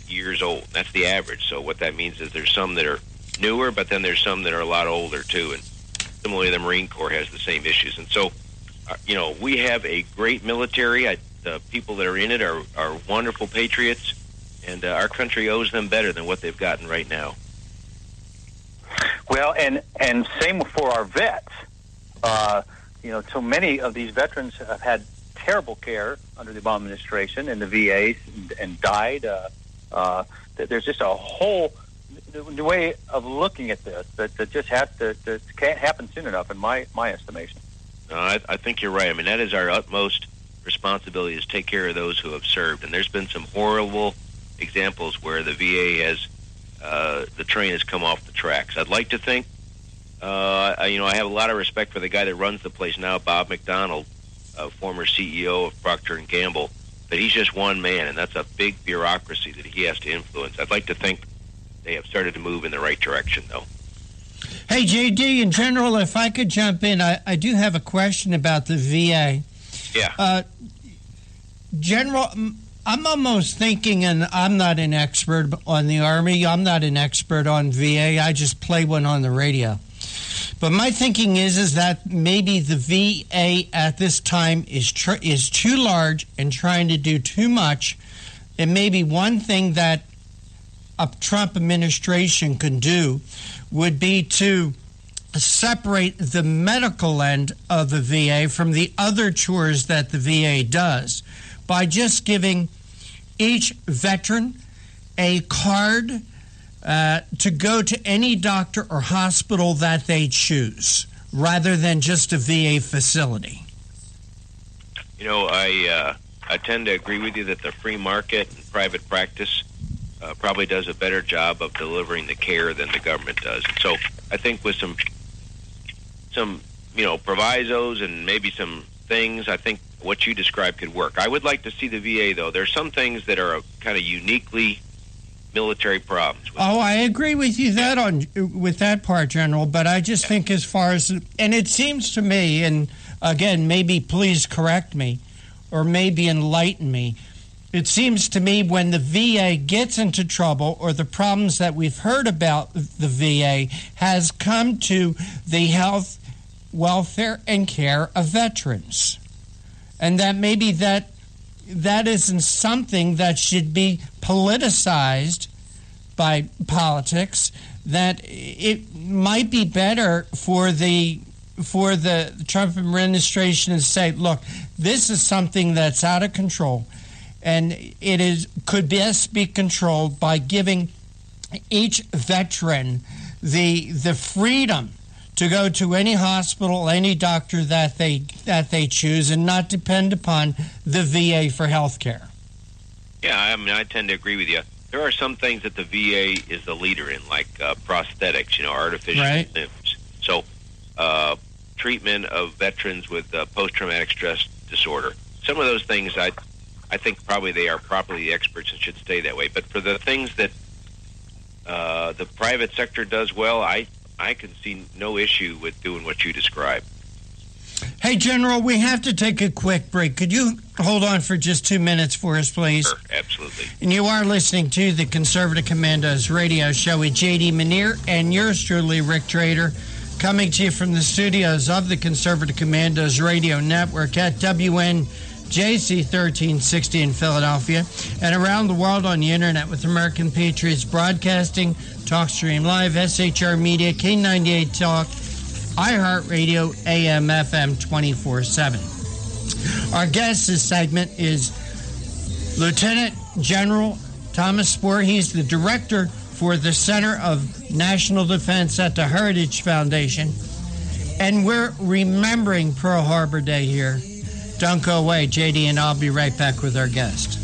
years old. That's the average. So what that means is there's some that are newer, but then there's some that are a lot older too. And similarly, the Marine Corps has the same issues. And so, we have a great military. The people that are in it are wonderful patriots, and our country owes them better than what they've gotten right now. Well, and same for our vets. So many of these veterans have had terrible care under the Obama administration in the VAs and died. There's just a whole the way of looking at this that just can't happen soon enough, in my estimation. I think you're right. I mean, that is our utmost responsibility, is take care of those who have served. And there's been some horrible examples where the VA has the train has come off the tracks. I'd like to think, I have a lot of respect for the guy that runs the place now, Bob McDonald, former CEO of Procter & Gamble, but he's just one man, and that's a big bureaucracy that he has to influence. I'd like to think they have started to move in the right direction, though. Hey, J.D., in general, if I could jump in, I do have a question about the VA. Yeah. General, I'm almost thinking, and I'm not an expert on the Army, I'm not an expert on VA, I just play one on the radio. But my thinking is that maybe the VA at this time is too large and trying to do too much, and maybe one thing that a Trump administration can do would be to separate the medical end of the VA from the other chores that the VA does by just giving each veteran a card to go to any doctor or hospital that they choose, rather than just a VA facility. I tend to agree with you that the free market and private practice probably does a better job of delivering the care than the government does. So I think with some provisos and maybe some things, I think what you described could work. I would like to see the VA, though. There's some things that are kind of uniquely military problems. I agree with you with that part, General, but I just think as far as, and it seems to me, and again, maybe please correct me, or maybe enlighten me, it seems to me when the VA gets into trouble or the problems that we've heard about the VA has come to the health, welfare, and care of veterans. And that maybe that isn't something that should be politicized by politics, that it might be better for the Trump administration to say, look, this is something that's out of control, and could best be controlled by giving each veteran the freedom to go to any hospital, any doctor that they choose, and not depend upon the VA for health care. Yeah, I mean, I tend to agree with you. There are some things that the VA is the leader in, like prosthetics, artificial limbs. So treatment of veterans with post-traumatic stress disorder. Some of those things, I think probably they are properly experts and should stay that way. But for the things that the private sector does well, I can see no issue with doing what you described. Hey, General, we have to take a quick break. Could you hold on for just 2 minutes for us, please? Sure, absolutely. And you are listening to the Conservative Commandos radio show with J.D. Manier and yours truly, Rick Trader, coming to you from the studios of the Conservative Commandos radio network at WNJC 1360 in Philadelphia and around the world on the internet with American Patriots Broadcasting, TalkStream Live, SHR Media, K98 Talk, iHeartRadio, AM, FM 24/7. Our guest this segment is Lieutenant General Thomas Spohr. He's the director for the Center of National Defense at the Heritage Foundation. And we're remembering Pearl Harbor Day here. Don't go away, JD, and I'll be right back with our guest.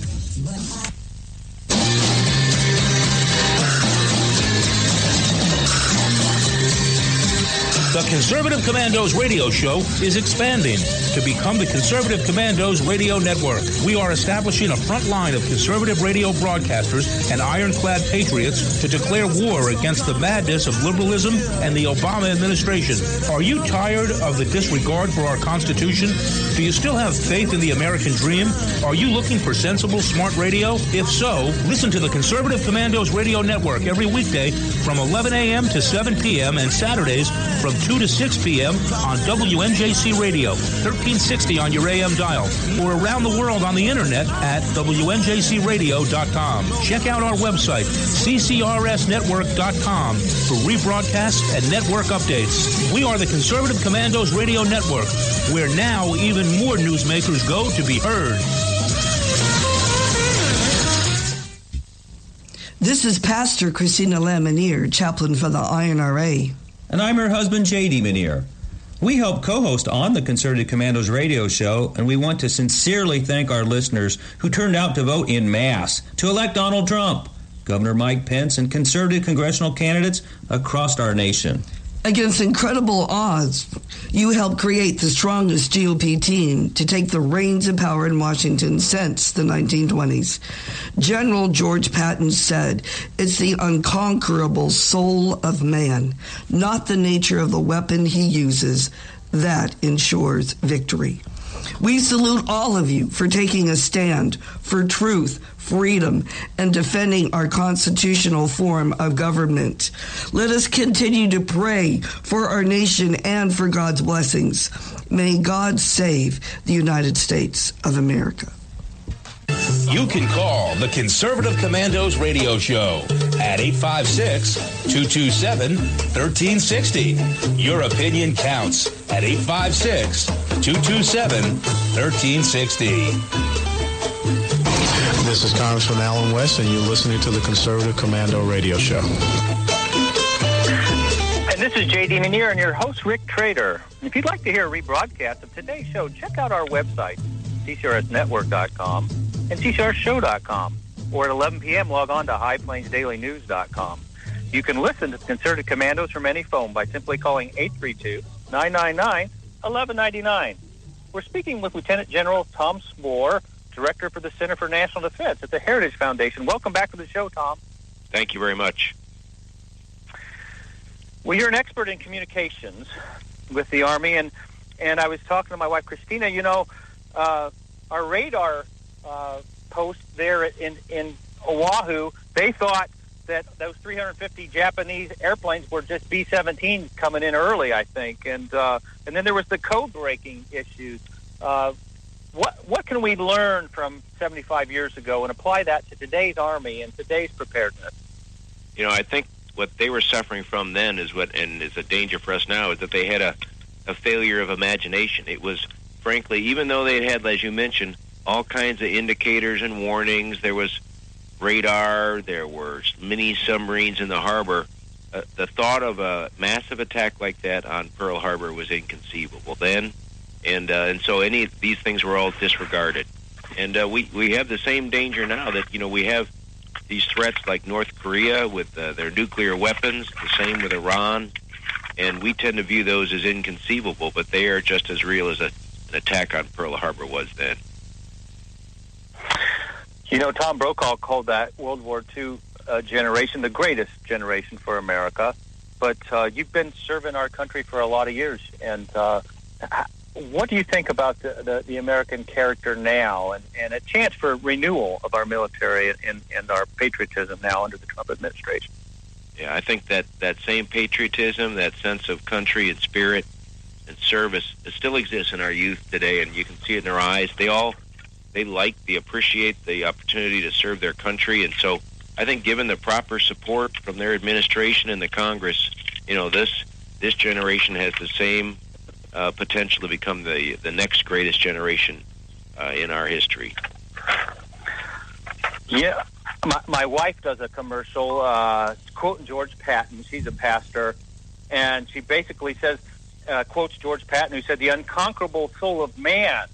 The Conservative Commandos radio show is expanding to become the Conservative Commandos radio network. We are establishing a front line of conservative radio broadcasters and ironclad patriots to declare war against the madness of liberalism and the Obama administration. Are you tired of the disregard for our Constitution? Do you still have faith in the American dream? Are you looking for sensible, smart radio? If so, listen to the Conservative Commandos radio network every weekday from 11 a.m. to 7 p.m. and Saturdays from 2 to 6 p.m. on WNJC Radio, 1360 on your AM dial, or around the world on the internet at WNJCradio.com. Check out our website, CCRSnetwork.com, for rebroadcasts and network updates. We are the Conservative Commandos Radio Network, where now even more newsmakers go to be heard. This is Pastor Christina Lamanier, chaplain for the INRA. And I'm her husband, J.D. Manier. We help co-host on the Conservative Commandos radio show, and we want to sincerely thank our listeners who turned out to vote en masse to elect Donald Trump, Governor Mike Pence, and conservative congressional candidates across our nation. Against incredible odds, you helped create the strongest GOP team to take the reins of power in Washington since the 1920s. General George Patton said, "It's the unconquerable soul of man, not the nature of the weapon he uses, that ensures victory." We salute all of you for taking a stand for truth, freedom, and defending our constitutional form of government. Let us continue to pray for our nation and for God's blessings. May God save the United States of America. You can call the Conservative Commandos radio show at 856-227-1360. Your opinion counts at 856-227-1360. This is Congressman Alan West, and you're listening to the Conservative Commando radio show. And this is J.D. Manier and your host, Rick Trader. If you'd like to hear a rebroadcast of today's show, check out our website, CCRSnetwork.com and CCRShow.com. Or at 11 p.m., log on to HighPlainsDailyNews.com. You can listen to the Concerted Commandos from any phone by simply calling 832-999-1199. We're speaking with Lieutenant General Tom Spoor, Director for the Center for National Defense at the Heritage Foundation. Welcome back to the show, Tom. Thank you very much. Well, you're an expert in communications with the Army, and I was talking to my wife, Christina. You know, our radar post there in Oahu, they thought that those 350 Japanese airplanes were just B-17s coming in early, I think, and then there was the code breaking issues. What can we learn from 75 years ago and apply that to today's Army and today's preparedness? You know, I think what they were suffering from then is a danger for us now, is that they had a failure of imagination. It was, frankly, even though they had, as you mentioned, all kinds of indicators and warnings, there was radar, there were mini submarines in the harbor, the thought of a massive attack like that on Pearl Harbor was inconceivable then, and so any of these things were all disregarded. And we have the same danger now that, you know, we have these threats like North Korea with their nuclear weapons, the same with Iran, and we tend to view those as inconceivable, but they are just as real as an attack on Pearl Harbor was then. You know, Tom Brokaw called that World War II generation the greatest generation for America, but you've been serving our country for a lot of years, and what do you think about the American character now and a chance for renewal of our military and our patriotism now under the Trump administration? Yeah, I think that same patriotism, that sense of country and spirit and service, it still exists in our youth today, and you can see it in their eyes. They appreciate the opportunity to serve their country, and so I think given the proper support from their administration and the Congress, you know, this generation has the same potential to become the next greatest generation in our history. Yeah, my wife does a commercial quoting George Patton. She's a pastor, and she basically says, quotes George Patton, who said, "The unconquerable soul of man,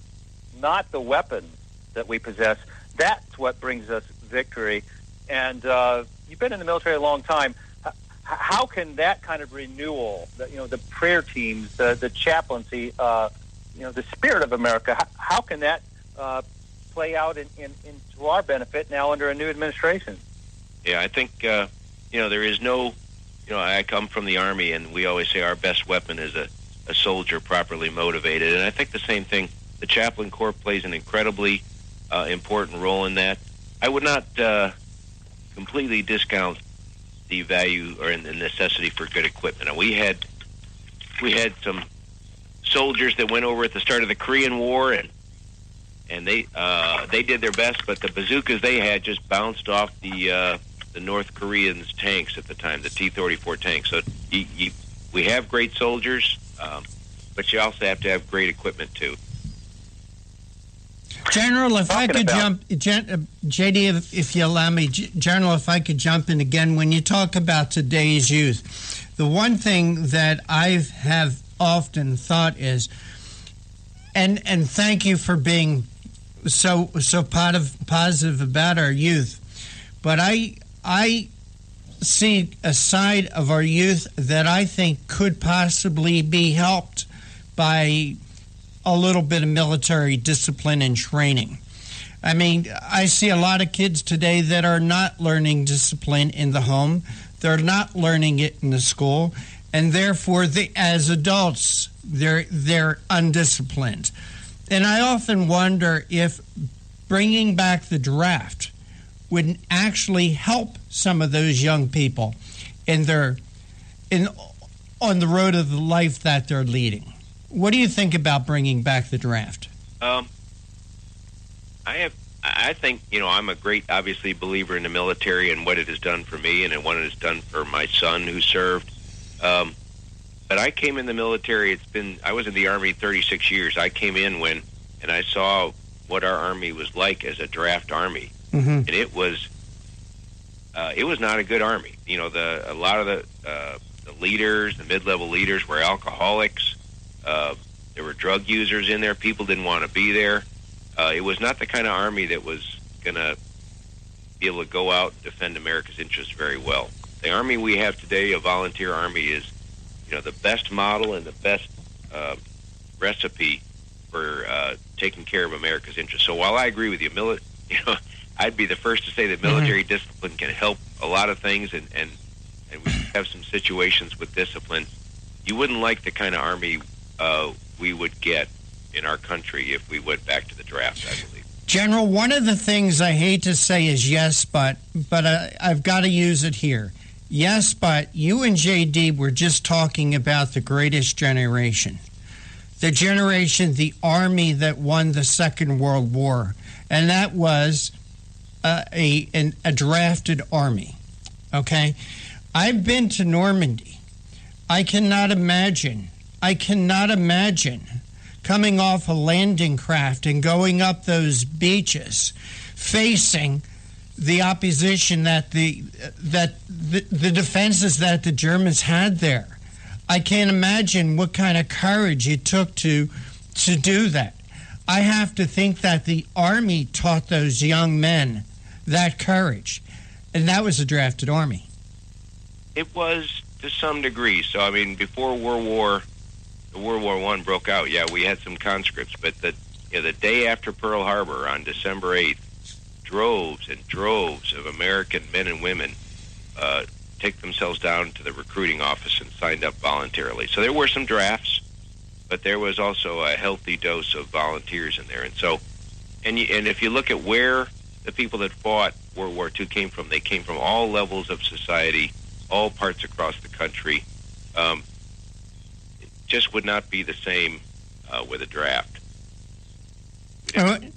not the weapons that we possess, that's what brings us victory." And you've been in the military a long time. How can that kind of renewal, the prayer teams, the chaplaincy, the spirit of America, how can that play out into our benefit now under a new administration? Yeah, I think, there is no, I come from the Army, and we always say our best weapon is a soldier properly motivated. And I think the same thing, the Chaplain Corps plays an incredibly important role in that. I would not completely discount the value or the necessity for good equipment. And we had some soldiers that went over at the start of the Korean War, and they did their best, but the bazookas they had just bounced off the North Koreans' tanks at the time, the T-34 tanks. So we have great soldiers, but you also have to have great equipment too. General, if I could jump, JD, if you allow me, General, if I could jump in again, when you talk about today's youth, the one thing that I have often thought is, and thank you for being so positive about our youth, but I see a side of our youth that I think could possibly be helped by a little bit of military discipline and training. I mean, I see a lot of kids today that are not learning discipline in the home. They're not learning it in the school, and therefore, as adults, they're undisciplined. And I often wonder if bringing back the draft would actually help some of those young people on the road of the life that they're leading. What do you think about bringing back the draft? I think, I'm a great, obviously, believer in the military and what it has done for me and what it has done for my son who served. But I came in the military, I was in the Army 36 years. I came in and I saw what our Army was like as a draft Army. Mm-hmm. And it was not a good Army. A lot of the leaders, the mid-level leaders were alcoholics. There were drug users in there. People didn't want to be there. it was not the kind of Army that was going to be able to go out and defend America's interests very well. The Army we have today, a volunteer Army, is the best model and the best recipe for taking care of America's interests. So while I agree with you, I'd be the first to say that military discipline can help a lot of things, and we have some situations with discipline. You wouldn't like the kind of Army we would get in our country if we went back to the draft, I believe. General, one of the things I hate to say is yes, but I've got to use it here. Yes, but you and JD were just talking about the greatest generation. The generation, the Army that won the Second World War. And that was a drafted Army. Okay? I've been to Normandy. I cannot imagine coming off a landing craft and going up those beaches, facing the opposition that the defenses that the Germans had there. I can't imagine what kind of courage it took to do that. I have to think that the Army taught those young men that courage, and that was a drafted Army. It was to some degree. So, I mean, before World War I broke out, we had some conscripts, but the day after Pearl Harbor on December 8th, droves and droves of American men and women took themselves down to the recruiting office and signed up voluntarily. So there were some drafts, but there was also a healthy dose of volunteers in there. And so, and if you look at where the people that fought World War II came from, they came from all levels of society, all parts across the country. It just would not be the same with a draft.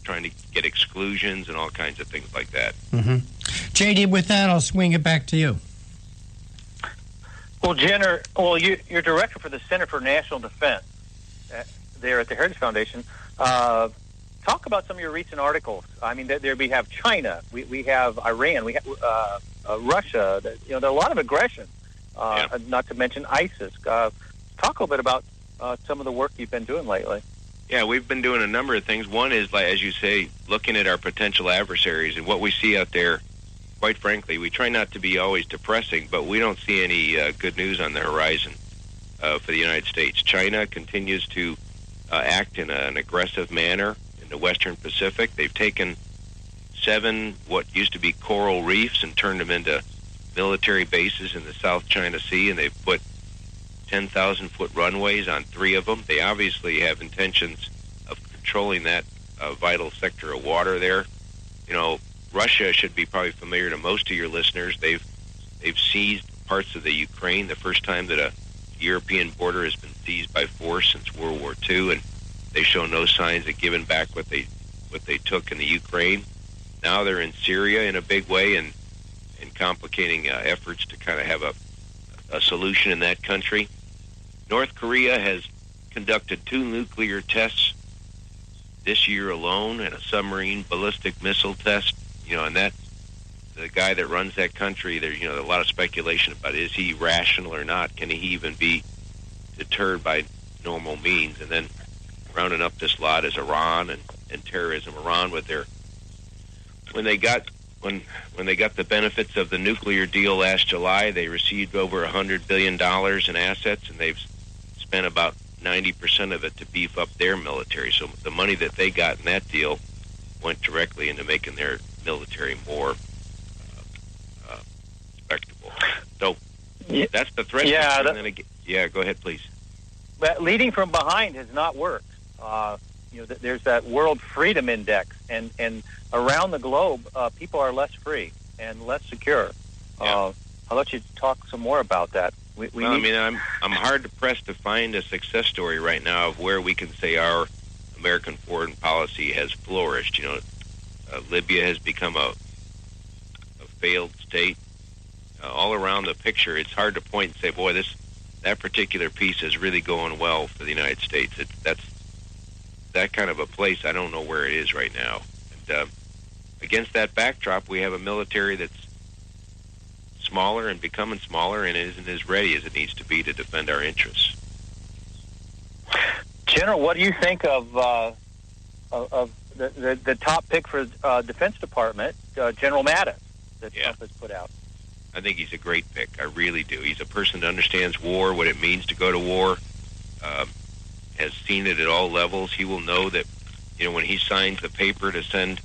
Trying to get exclusions and all kinds of things like that. Mm-hmm. JD, with that, I'll swing it back to you. Well, Jenner, you're director for the Center for National Defense there at the Heritage Foundation. Talk about some of your recent articles. I mean, there we have China, we have Iran, we have Russia. There's a lot of aggression. Not to mention ISIS. Talk a little bit about some of the work you've been doing lately. Yeah, we've been doing a number of things. One is, like, as you say, looking at our potential adversaries and what we see out there. Quite frankly, we try not to be always depressing, but we don't see any good news on the horizon for the United States. China continues to act in an aggressive manner in the Western Pacific. They've taken 7 what used to be coral reefs and turned them into military bases in the South China Sea, and they've put 10,000-foot runways on 3 of them. They obviously have intentions of controlling that vital sector of water there. Russia should be probably familiar to most of your listeners. They've seized parts of the Ukraine, the first time that a European border has been seized by force since World War II, and they show no signs of giving back what they took in the Ukraine. Now they're in Syria in a big way and complicating efforts to kind of have a solution in that country. North Korea has conducted 2 nuclear tests this year alone and a submarine ballistic missile test. And that the guy that runs that country, there's a lot of speculation about, is he rational or not? Can he even be deterred by normal means? And then rounding up this lot is Iran and terrorism. Iran, with their when they got the benefits of the nuclear deal last July, they received over $100 billion in assets, and they've spent about 90% of it to beef up their military. So the money that they got in that deal went directly into making their military more respectable. So that's the threat. Go ahead, please. But leading from behind has not worked. There's that World Freedom Index, and around the globe, people are less free and less secure. I'll let you talk some more about that. I'm hard pressed to find a success story right now of where we can say our American foreign policy has flourished. Libya has become a failed state. All around the picture, it's hard to point and say, boy, that particular piece is really going well for the United States. That's that kind of a place. I don't know where it is right now. And against that backdrop, we have a military that's smaller and becoming smaller, and isn't as ready as it needs to be to defend our interests. General, what do you think of the top pick for Defense Department, General Mattis, that Trump has put out. I think he's a great pick. I really do. He's a person that understands war, what it means to go to war, has seen it at all levels. He will know that, when he signs the paper to send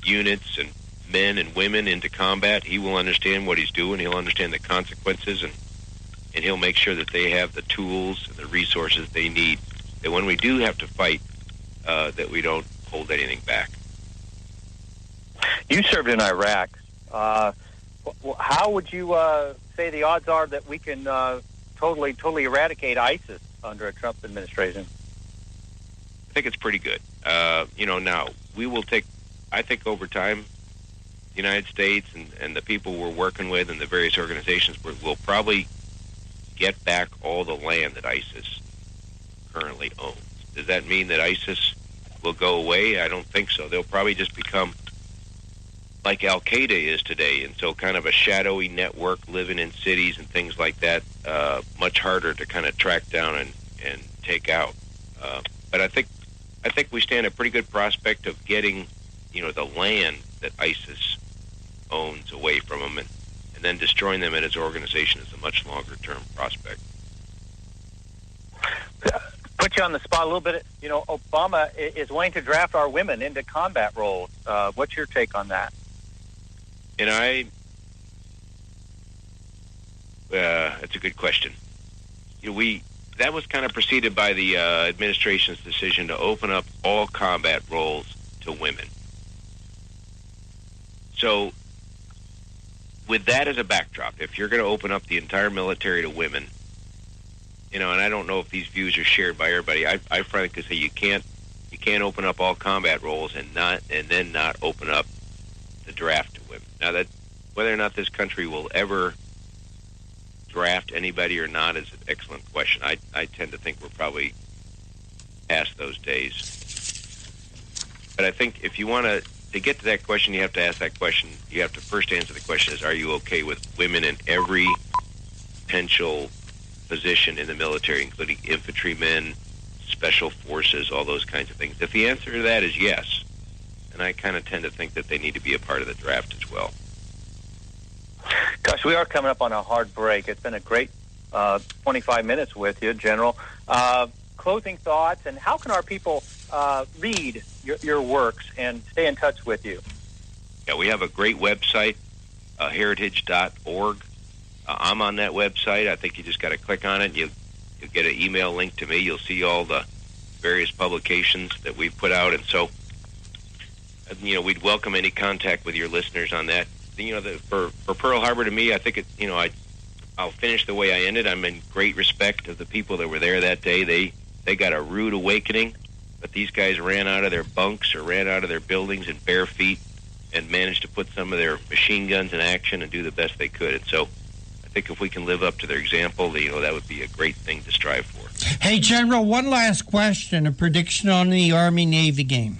units and men and women into combat, he will understand what he's doing. He'll understand the consequences, and he'll make sure that they have the tools and the resources they need, that when we do have to fight, that we don't hold anything back. You served in Iraq. How would you say the odds are that we can totally eradicate ISIS under a Trump administration? I think it's pretty good. Now we will take, I think over time, the United States and the people we're working with and the various organizations will probably get back all the land that ISIS currently owns. Does that mean that ISIS will go away? I don't think so. They'll probably just become like Al-Qaeda is today, and so kind of a shadowy network living in cities and things like that, much harder to kind of track down and take out. But I think we stand a pretty good prospect of getting, the land that ISIS owns away from them, and then destroying them and its organization is a much longer-term prospect. Put you on the spot a little bit. Obama is wanting to draft our women into combat roles. What's your take on that? And that's a good question. That was kind of preceded by the administration's decision to open up all combat roles to women. So, with that as a backdrop, if you're going to open up the entire military to women, and I don't know if these views are shared by everybody, I frankly say you can't open up all combat roles and then not open up the draft to women. Now, that whether or not this country will ever draft anybody or not is an excellent question. I tend to think we're probably past those days. But I think if you want to get to that question, you have to ask that question. You have to first answer the question is, are you okay with women in every potential position in the military, including infantrymen, special forces, all those kinds of things? If the answer to that is yes, and I kind of tend to think that they need to be a part of the draft as well. Gosh, we are coming up on a hard break. It's been a great 25 minutes with you, General. Closing thoughts, and how can our people read your works and stay in touch with you? Yeah, we have a great website, heritage.org. I'm on that website. I think you just got to click on it. You'll get an email link to me. You'll see all the various publications that we've put out, and so we'd welcome any contact with your listeners on that. For Pearl Harbor, to me, I think I'll finish the way I ended. I'm in great respect of the people that were there that day. They got a rude awakening, but these guys ran out of their bunks or ran out of their buildings in bare feet and managed to put some of their machine guns in action and do the best they could. And so I think if we can live up to their example, that would be a great thing to strive for. Hey, General, one last question, a prediction on the Army-Navy game.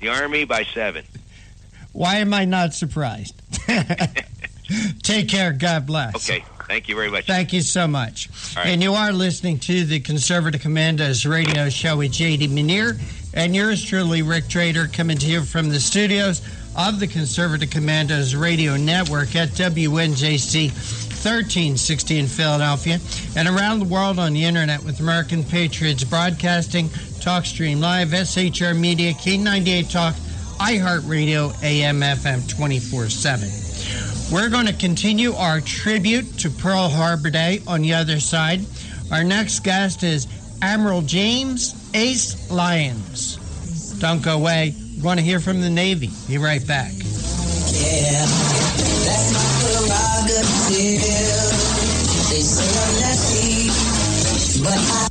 The Army by 7. Why am I not surprised? Take care. God bless. Okay. Thank you very much. Thank you so much. All right. And you are listening to the Conservative Commandos radio show with J.D. Muneer and yours truly, Rick Trader, coming to you from the studios of the Conservative Commandos radio network at WNJC 1360 in Philadelphia and around the world on the internet with American Patriots Broadcasting, TalkStream Live, SHR Media, K98 Talk, iHeartRadio, AM, FM 24/7. We're going to continue our tribute to Pearl Harbor Day on the other side. Our next guest is Admiral James Ace Lyons. Don't go away. We're going to hear from the Navy. Be right back. Yeah, that's my prerogative. They say I'm nasty, but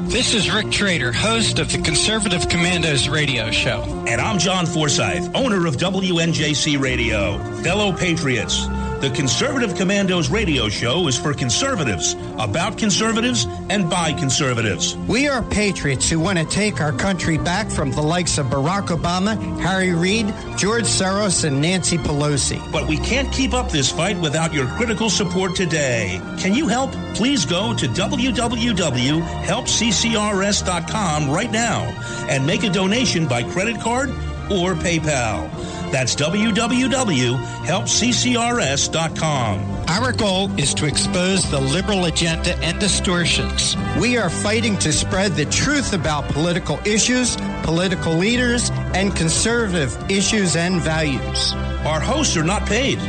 This is Rick Trader, host of the Conservative Commandos radio show. And I'm John Forsyth, owner of WNJC Radio. Fellow patriots, The Conservative Commandos radio show is for conservatives, about conservatives, and by conservatives. We are patriots who want to take our country back from the likes of Barack Obama, Harry Reid, George Soros, and Nancy Pelosi. But we can't keep up this fight without your critical support today. Can you help? Please go to www.helpccrs.com right now and make a donation by credit card or PayPal. That's www.helpccrs.com. Our goal is to expose the liberal agenda and distortions. We are fighting to spread the truth about political issues, political leaders, and conservative issues and values. Our hosts are not paid.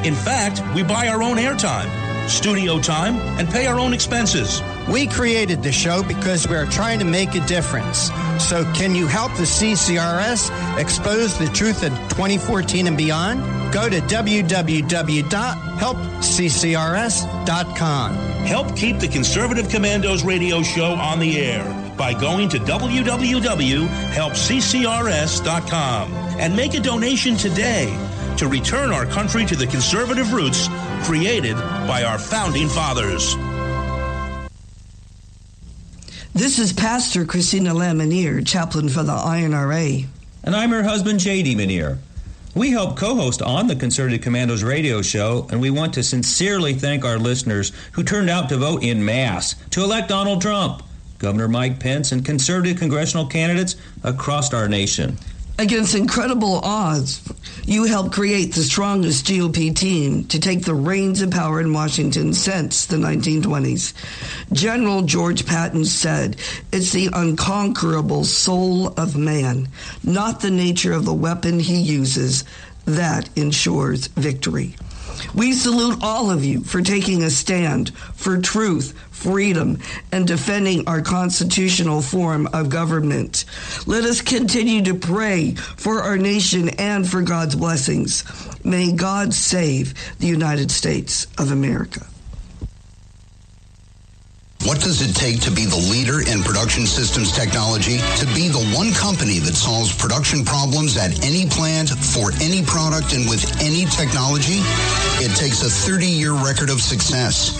In fact, we buy our own airtime, studio time, and pay our own expenses. We created the show because we are trying to make a difference. So can you help the CCRS expose the truth in 2014 and beyond? Go to www.helpccrs.com. Help keep the Conservative Commandos radio show on the air by going to www.helpccrs.com and make a donation today to return our country to the conservative roots created by our founding fathers. This is Pastor Christina Lamanier, chaplain for the INRA. And I'm her husband, J.D. Manier. We help co-host on the Conservative Commandos radio show, and we want to sincerely thank our listeners who turned out to vote en masse to elect Donald Trump, Governor Mike Pence, and conservative congressional candidates across our nation. Against incredible odds, you helped create the strongest GOP team to take the reins of power in Washington since the 1920s. General George Patton said, "It's the unconquerable soul of man, not the nature of the weapon he uses, that ensures victory." We salute all of you for taking a stand for truth, freedom, and defending our constitutional form of government. Let us continue to pray for our nation and for God's blessings. May God save the United States of America. What does it take to be the leader in production systems technology? To be the one company that solves production problems at any plant, for any product, and with any technology? It takes a 30-year record of success.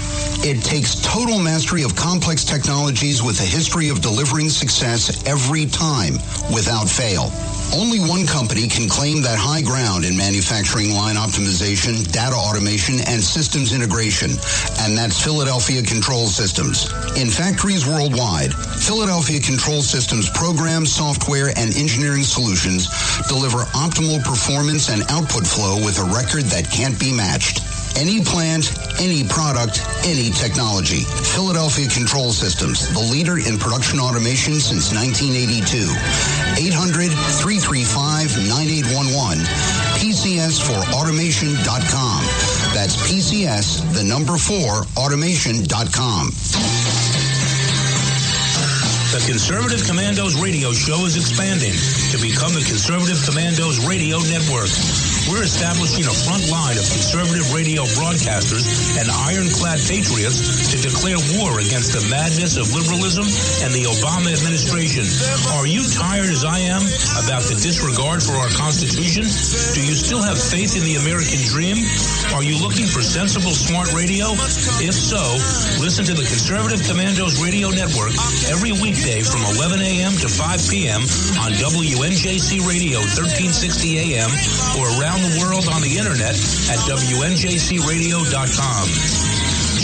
It takes total mastery of complex technologies with a history of delivering success every time, without fail. Only one company can claim that high ground in manufacturing line optimization, data automation, and systems integration, and that's Philadelphia Control Systems. In factories worldwide, Philadelphia Control Systems programs, software, and engineering solutions deliver optimal performance and output flow with a record that can't be matched. Any plant, any product, any technology. Philadelphia Control Systems, the leader in production automation since 1982. 800-335-9811. PCS4automation.com. That's PCS, the number 4, automation.com. The Conservative Commandos radio show is expanding to become the Conservative Commandos Radio Network. We're establishing a front line of conservative radio broadcasters and ironclad patriots to declare war against the madness of liberalism and the Obama administration. Are you tired, as I am, about the disregard for our Constitution? Do you still have faith in the American dream? Are you looking for sensible, smart radio? If so, listen to the Conservative Commandos Radio Network every weekday from 11 a.m. to 5 p.m. on WNJC Radio 1360 a.m. or around the world on the internet at WNJCradio.com.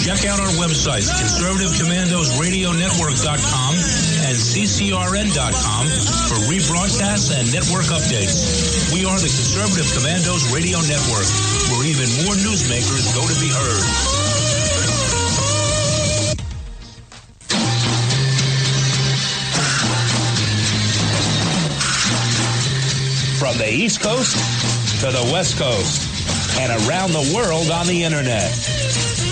Check out our websites, ConservativeCommandosRadioNetwork.com and CCRN.com for rebroadcasts and network updates. We are the Conservative Commandos Radio Network, where even more newsmakers go to be heard. From the East Coast to the West Coast and around the world on the internet.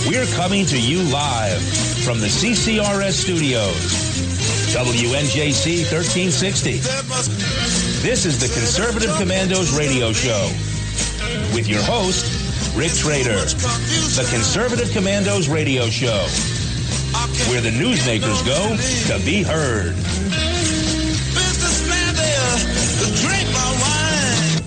We're coming to you live from the CCRS studios. WNJC 1360. This is the Conservative Commandos radio show with your host, Rick Trader. The Conservative Commandos radio show, where the newsmakers go to be heard. Businessman there, drink my wine.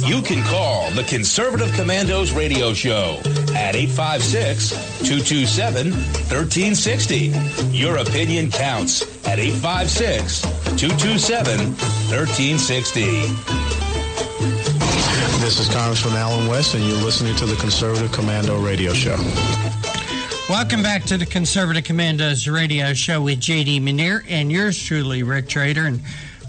You can call the Conservative Commandos radio show at 856-227-1360. Your opinion counts at 856-227-1360. This is Congressman Alan West, and you're listening to the Conservative Commando radio show. Welcome back to the Conservative Commandos radio show with J.D. Muneer and yours truly, Rick Trader. And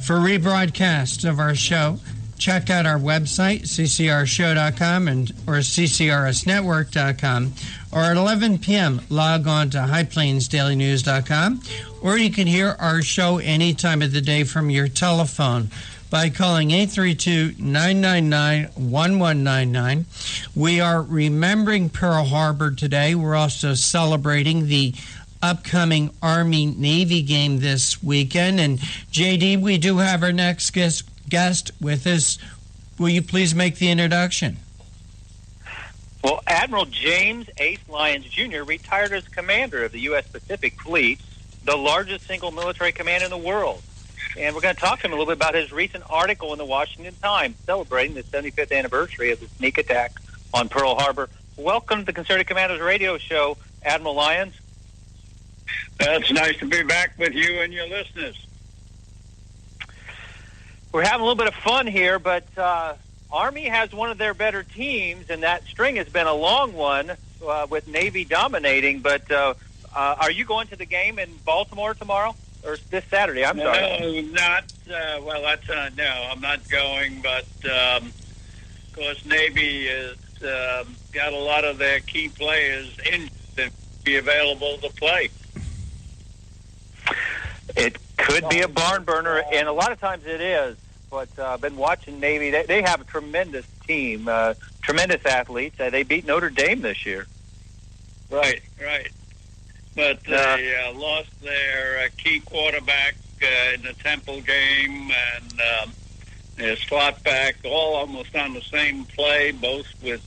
for rebroadcasts of our show, check out our website, ccrshow.com or ccrsnetwork.com, or at 11 p.m., log on to highplainsdailynews.com, or you can hear our show any time of the day from your telephone by calling 832-999-1199. We are remembering Pearl Harbor today. We're also celebrating the upcoming Army-Navy game this weekend. And, J.D., we do have our next guest with us. Will you please make the introduction? Well, Admiral James Ace Lyons, Jr. retired as commander of the U.S. Pacific Fleet, the largest single military command in the world. And we're going to talk to him a little bit about his recent article in the Washington Times celebrating the 75th anniversary of the sneak attack on Pearl Harbor. Welcome to the Conservative Commandos radio show, Admiral Lyons. It's nice to be back with you and your listeners. We're having a little bit of fun here, but Army has one of their better teams, and that string has been a long one with Navy dominating. But are you going to the game in Baltimore tomorrow? Or this Saturday, I'm sorry. No, not, no, I'm not going, but, of course, Navy has got a lot of their key players in to be available to play. It could be a barn burner, and a lot of times it is, but I've been watching Navy. They have a tremendous team, tremendous athletes. They beat Notre Dame this year. Right. But they lost their key quarterback in the Temple game, and their slot back, all almost on the same play, both with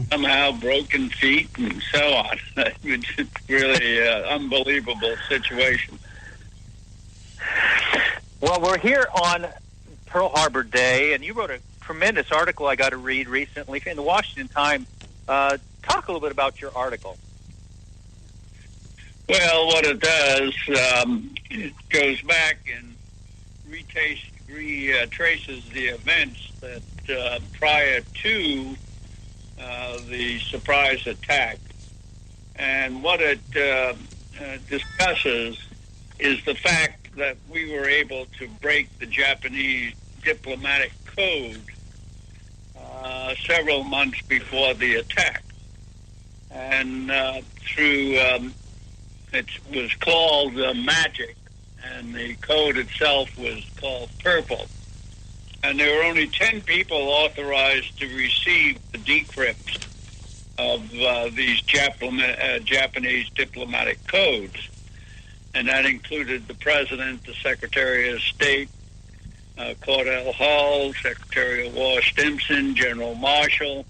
somehow broken feet and so on. It's really an unbelievable situation. Well, we're here on Pearl Harbor Day, and you wrote a tremendous article I got to read recently in the Washington Times. Talk a little bit about your article. Well, what it does, it goes back and retraces the events that prior to the surprise attack. And what it discusses is the fact that we were able to break the Japanese diplomatic code several months before the attack. And through... it was called Magic, and the code itself was called Purple. And there were only 10 people authorized to receive the decrypts of these Japanese diplomatic codes. And that included the President, the Secretary of State, Cordell Hull, Secretary of War Stimson, General Marshall,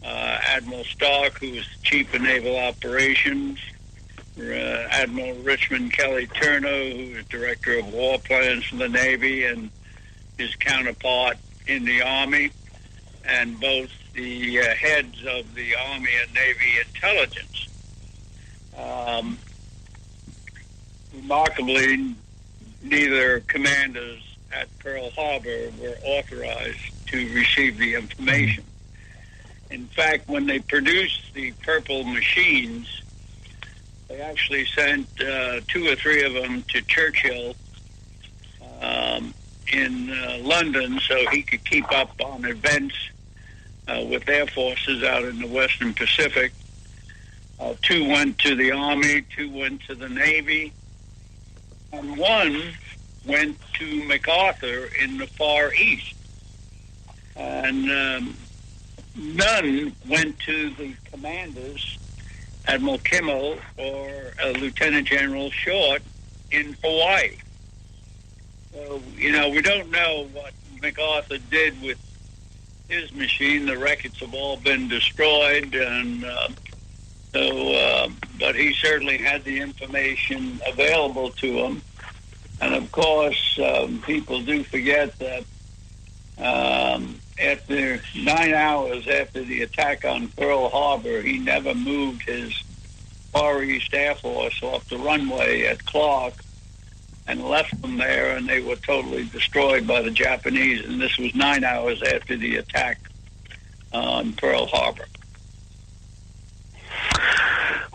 Admiral Stark, who was Chief of Naval Operations, Admiral Richmond Kelly Turner, who was Director of War Plans for the Navy, and his counterpart in the Army, and both the heads of the Army and Navy intelligence. Remarkably, neither commanders at Pearl Harbor were authorized to receive the information. In fact, when they produced the purple machines, they actually sent 2 or 3 of them to Churchill in London so he could keep up on events with their forces out in the Western Pacific. 2 went to the Army, 2 went to the Navy, and 1 went to MacArthur in the Far East. And none went to the commanders, Admiral Kimmel or Lieutenant General Short, in Hawaii. So, we don't know what MacArthur did with his machine. The records have all been destroyed, and but he certainly had the information available to him. And of course, people do forget that after 9 hours after the attack on Pearl Harbor, he never moved his Far East Air Force off the runway at Clark and left them there, and they were totally destroyed by the Japanese. And this was 9 hours after the attack on Pearl Harbor.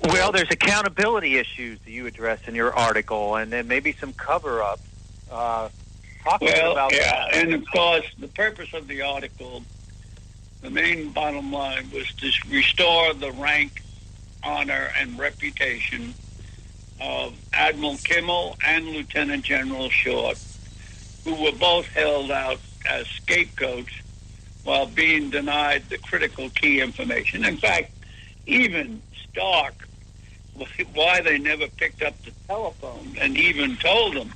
Well, there's accountability issues that you address in your article, and then maybe some cover-up. Talk about that. And of course, the purpose of the article, the main bottom line, was to restore the rank, honor, and reputation of Admiral Kimmel and Lieutenant General Short, who were both held out as scapegoats while being denied the critical key information. In fact, even Stark, why they never picked up the telephone and even told them,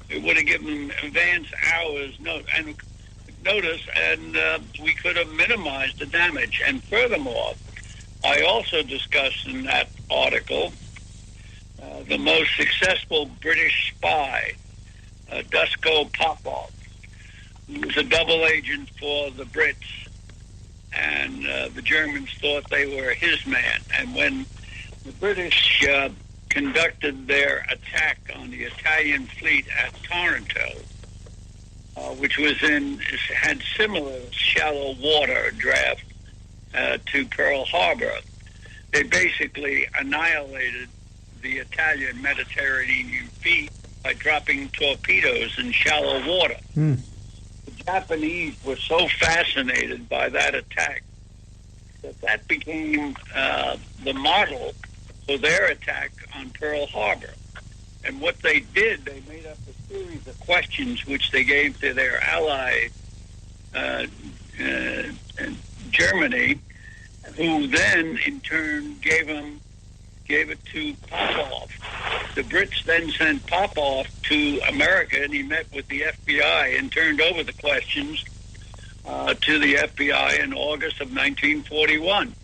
it would have given them advance hours notice, and we could have minimized the damage. And furthermore, I also discussed in that article the most successful British spy, Dusko Popov, who was a double agent for the Brits, and the Germans thought they were his man. And when the British conducted their attack on the Italian fleet at Taranto, which had similar shallow water draft to Pearl Harbor, they basically annihilated the Italian Mediterranean fleet by dropping torpedoes in shallow water. The Japanese were so fascinated by that attack that became the model for their attack on Pearl Harbor. And what they did, they made up a series of questions which they gave to their ally, Germany, who then, in turn, gave it to Popov. The Brits then sent Popov to America, and he met with the FBI and turned over the questions to the FBI in August of 1941.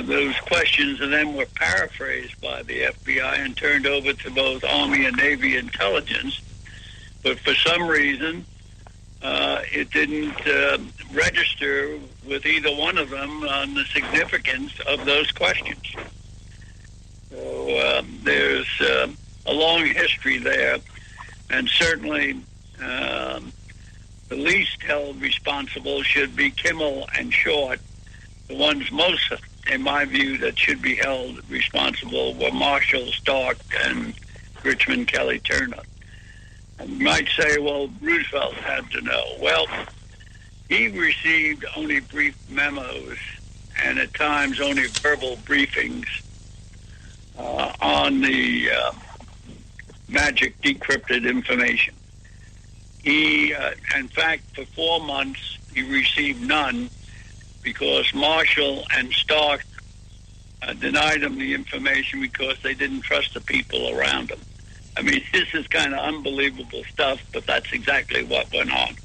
Those questions then were paraphrased by the FBI and turned over to both Army and Navy intelligence. But for some reason, it didn't register with either one of them on the significance of those questions. So there's a long history there, and certainly the least held responsible should be Kimmel and Short. The ones most, in my view, that should be held responsible were Marshall, Stark, and Richmond Kelly Turner. And you might say, well, Roosevelt had to know. Well, he received only brief memos and at times only verbal briefings on the magic decrypted information. He, in fact, for 4 months, he received none because Marshall and Stark denied him the information because they didn't trust the people around him. I mean, this is kind of unbelievable stuff, but that's exactly what went on.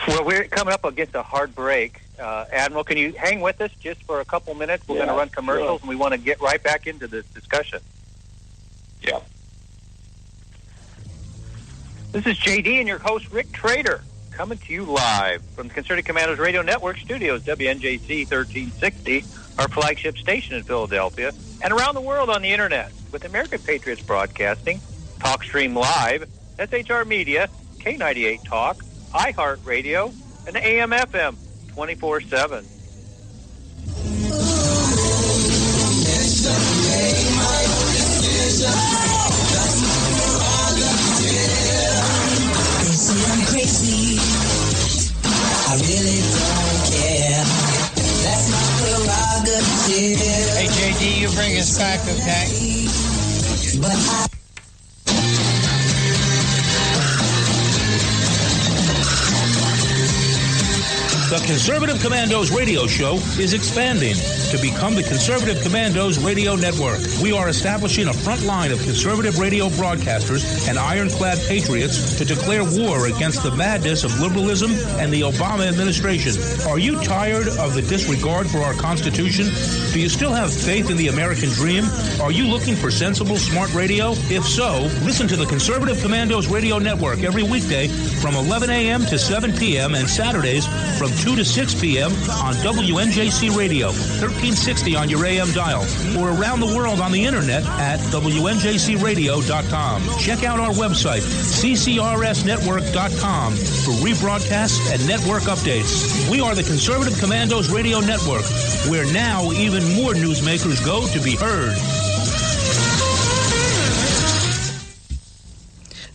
Well, we're coming up against a hard break. Admiral, can you hang with us just for a couple minutes? We're going to run commercials, and we want to get right back into this discussion. Yeah. This is JD and your host, Rick Trader, coming to you live from the Concerted Commandos Radio Network studios, WNJC 1360, our flagship station in Philadelphia, and around the world on the Internet with American Patriots Broadcasting, TalkStream Live, SHR Media, K98 Talk, iHeartRadio, and AM/FM 24/7. They say I'm crazy. I really don't care. That's my prerogative. Hey, JD, you bring us back, okay? But The Conservative Commandos radio show is expanding. to become the Conservative Commandos Radio Network. We are establishing a front line of conservative radio broadcasters and ironclad patriots to declare war against the madness of liberalism and the Obama administration. Are you tired of the disregard for our Constitution? Do you still have faith in the American dream? Are you looking for sensible, smart radio? If so, listen to the Conservative Commandos Radio Network every weekday from 11 a.m. to 7 p.m. and Saturdays from 2 to 6 p.m. on WNJC Radio, 1360 on your AM dial, or around the world on the internet at WNJCradio.com. Check out our website, ccrsnetwork.com, for rebroadcasts and network updates. We are the Conservative Commandos Radio Network, where now even more newsmakers go to be heard.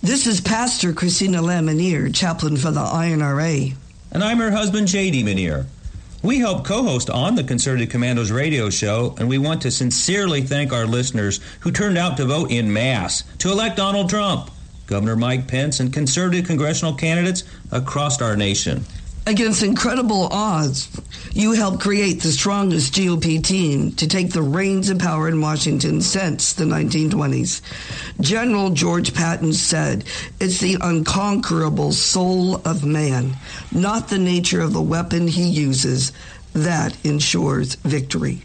This is Pastor Christina Lamanier, chaplain for the INRA. And I'm her husband, J.D. Manier. We help co-host on the Conservative Commandos radio show, and we want to sincerely thank our listeners who turned out to vote en masse to elect Donald Trump, Governor Mike Pence, and conservative congressional candidates across our nation. Against incredible odds, you helped create the strongest GOP team to take the reins of power in Washington since the 1920s. General George Patton said, "It's the unconquerable soul of man, not the nature of the weapon he uses, that ensures victory."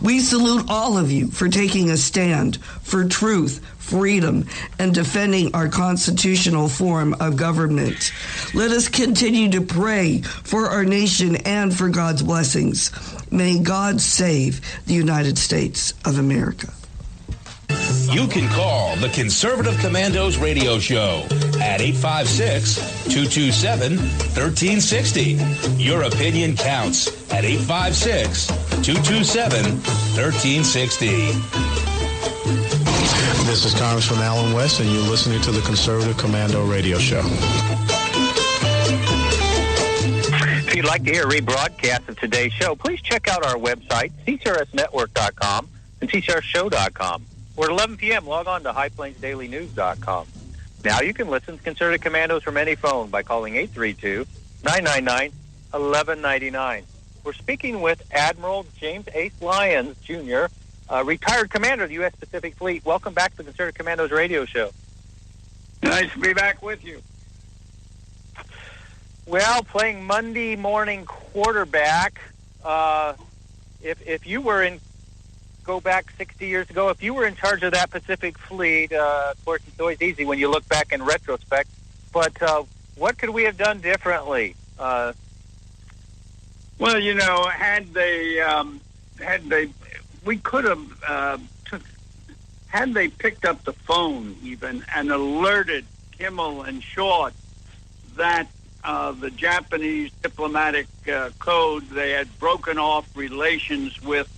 We salute all of you for taking a stand for truth, freedom, and defending our constitutional form of government. Let us continue to pray for our nation and for God's blessings. May God save the United States of America. You can call the Conservative Commandos radio show at 856-227-1360. Your opinion counts at 856-227-1360. This is Congressman Alan West, and you're listening to the Conservative Commando radio show. If you'd like to hear a rebroadcast of today's show, please check out our website, ccrsnetwork.com and ccrshow.com. Or at 11 p.m., log on to highplainsdailynews.com. Now you can listen to Conservative Commandos from any phone by calling 832-999-1199. We're speaking with Admiral James Ace Lyons, Jr., retired commander of the U.S. Pacific Fleet. Welcome back to the Conservative Commandos radio show. Nice to be back with you. Well, playing Monday morning quarterback, if you were in, go back 60 years ago, if you were in charge of that Pacific Fleet, of course it's always easy when you look back in retrospect, but what could we have done differently? Well, you know, we could have, had they picked up the phone even and alerted Kimmel and Short that the Japanese diplomatic code, they had broken off relations with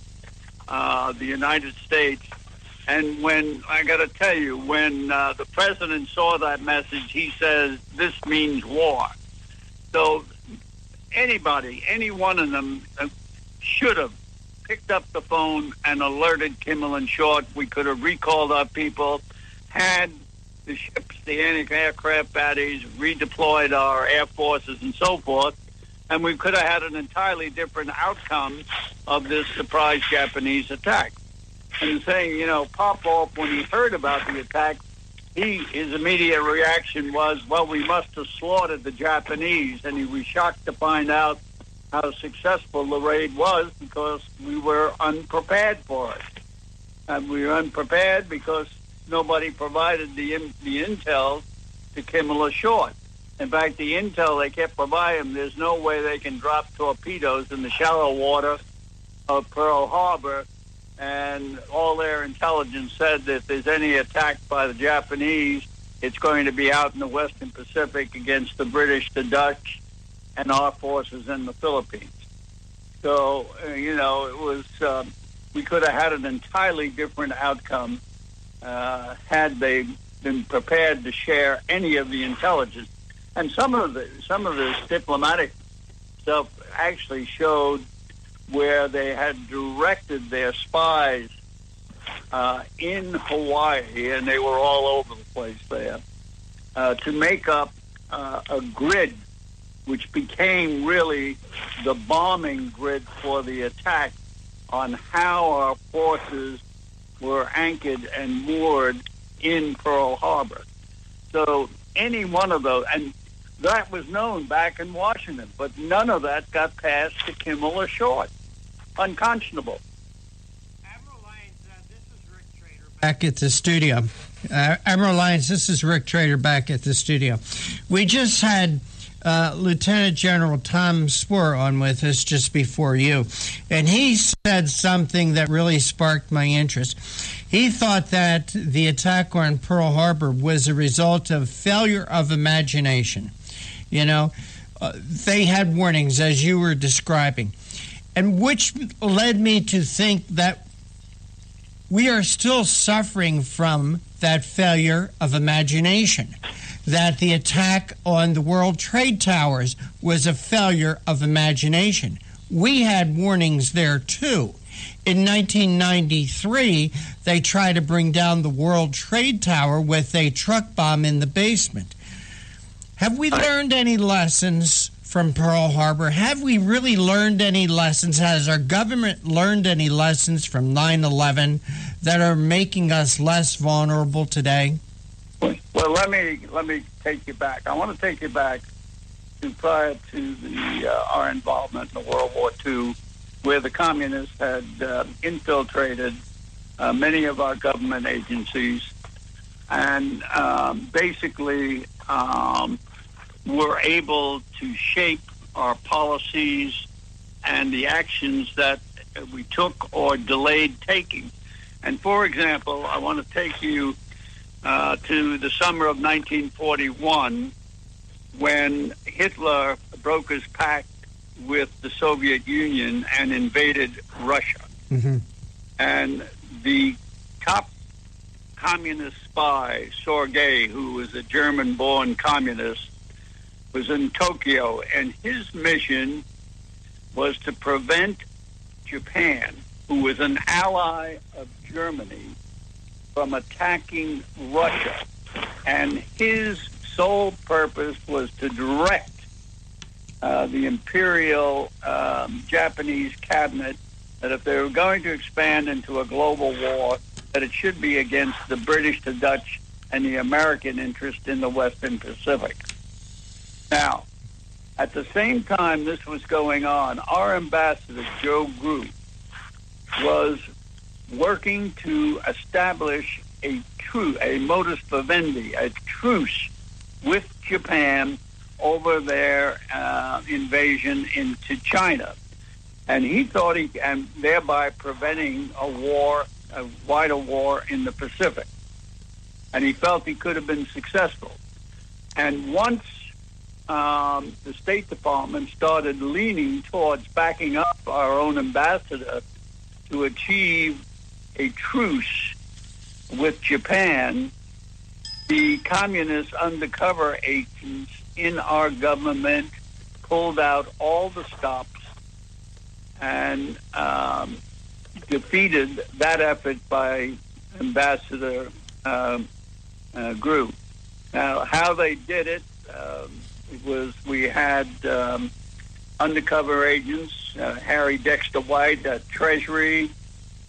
the United States. And when, I got to tell you, when the president saw that message, he says, "This means war." So anybody, any one of them should have picked up the phone and alerted Kimmel and Short. We could have recalled our people, had the ships, the anti-aircraft batteries, redeployed our air forces and so forth, and we could have had an entirely different outcome of this surprise Japanese attack. And saying, you know, Popov, when he heard about the attack, his immediate reaction was, well, we must have slaughtered the Japanese, and he was shocked to find out how successful the raid was because we were unprepared for it. And we were unprepared because nobody provided the intel to Kimmel or Short. In fact, the intel they kept providing, there's no way they can drop torpedoes in the shallow water of Pearl Harbor, and all their intelligence said that if there's any attack by the Japanese, it's going to be out in the Western Pacific against the British, the Dutch, and our forces in the Philippines. So, you know, it was, we could have had an entirely different outcome had they been prepared to share any of the intelligence. And some of this diplomatic stuff actually showed where they had directed their spies in Hawaii, and they were all over the place there, to make up a grid which became really the bombing grid for the attack on how our forces were anchored and moored in Pearl Harbor. So any one of those, and that was known back in Washington, but none of that got past to Kimmel or Short. Unconscionable. Back at the studio. Admiral Lyons, this is Rick Trader back at the studio. We just had Lieutenant General Tom Spoor on with us just before you, and he said something that really sparked my interest. He thought that the attack on Pearl Harbor was a result of failure of imagination. You know, they had warnings, as you were describing, and which led me to think that we are still suffering from that failure of imagination, that the attack on the World Trade Towers was a failure of imagination. We had warnings there, too. In 1993, they tried to bring down the World Trade Tower with a truck bomb in the basement. Have we learned any lessons from Pearl Harbor? Have we really learned any lessons? Has our government learned any lessons from 9/11 that are making us less vulnerable today? Well, let me take you back. I want to take you back to prior to our involvement in the World War II, where the communists had infiltrated many of our government agencies and basically were able to shape our policies and the actions that we took or delayed taking. And for example, I want to take you to the summer of 1941 when Hitler broke his pact with the Soviet Union and invaded Russia. Mm-hmm. And the top communist spy, Sergei, who was a German-born communist, was in Tokyo, and his mission was to prevent Japan, who was an ally of Germany, from attacking Russia. And his sole purpose was to direct the imperial Japanese cabinet that if they were going to expand into a global war, that it should be against the British, the Dutch, and the American interest in the Western Pacific. Now, at the same time this was going on, our ambassador, Joe Grew, was working to establish a modus vivendi, a truce with Japan over their invasion into China. And he thought and thereby preventing a wider war in the Pacific. And he felt he could have been successful. And once the State Department started leaning towards backing up our own ambassador to achieve a truce with Japan, the communist undercover agents in our government pulled out all the stops and defeated that effort by Ambassador Grew. Now, how they did it, we had undercover agents, Harry Dexter White at Treasury.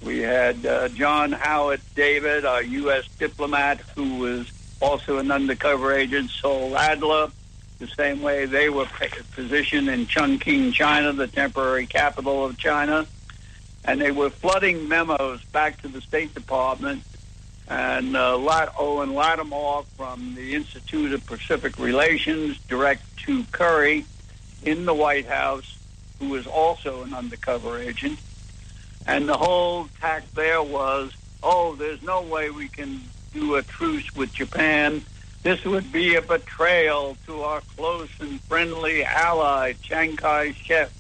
We had John Howard David, our U.S. diplomat, who was also an undercover agent, Sol Adler, the same way they were positioned in Chongqing, China, the temporary capital of China. And they were flooding memos back to the State Department. And Owen Lattimore from the Institute of Pacific Relations, direct to Curry in the White House, who was also an undercover agent. And the whole tack there was, there's no way we can do a truce with Japan. This would be a betrayal to our close and friendly ally, Chiang Kai-shek.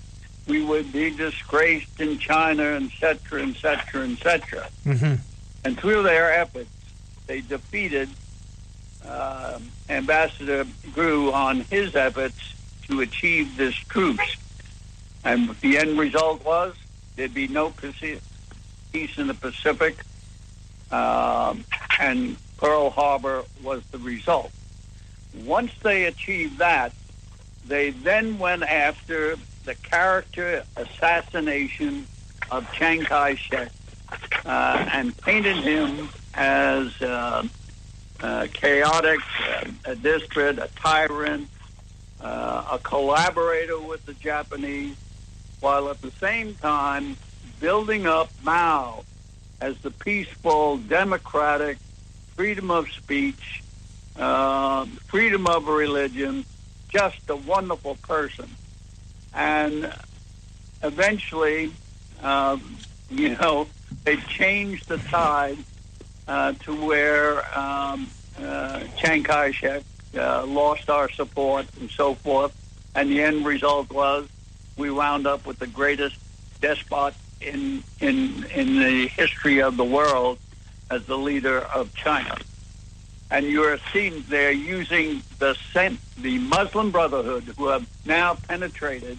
We would be disgraced in China, et cetera, et cetera, et cetera. Mm-hmm. And through their efforts, they defeated Ambassador Grew on his efforts to achieve this truce. And the end result was there'd be no peace in the Pacific, and Pearl Harbor was the result. Once they achieved that, they then went after the character assassination of Chiang Kai-shek and painted him as chaotic, a despot, a tyrant, a collaborator with the Japanese, while at the same time building up Mao as the peaceful, democratic, freedom of speech, freedom of religion, just a wonderful person. And eventually, they changed the tide to where Chiang Kai-shek lost our support and so forth. And the end result was we wound up with the greatest despot in the history of the world as the leader of China. And you're seeing they're using the Muslim Brotherhood, who have now penetrated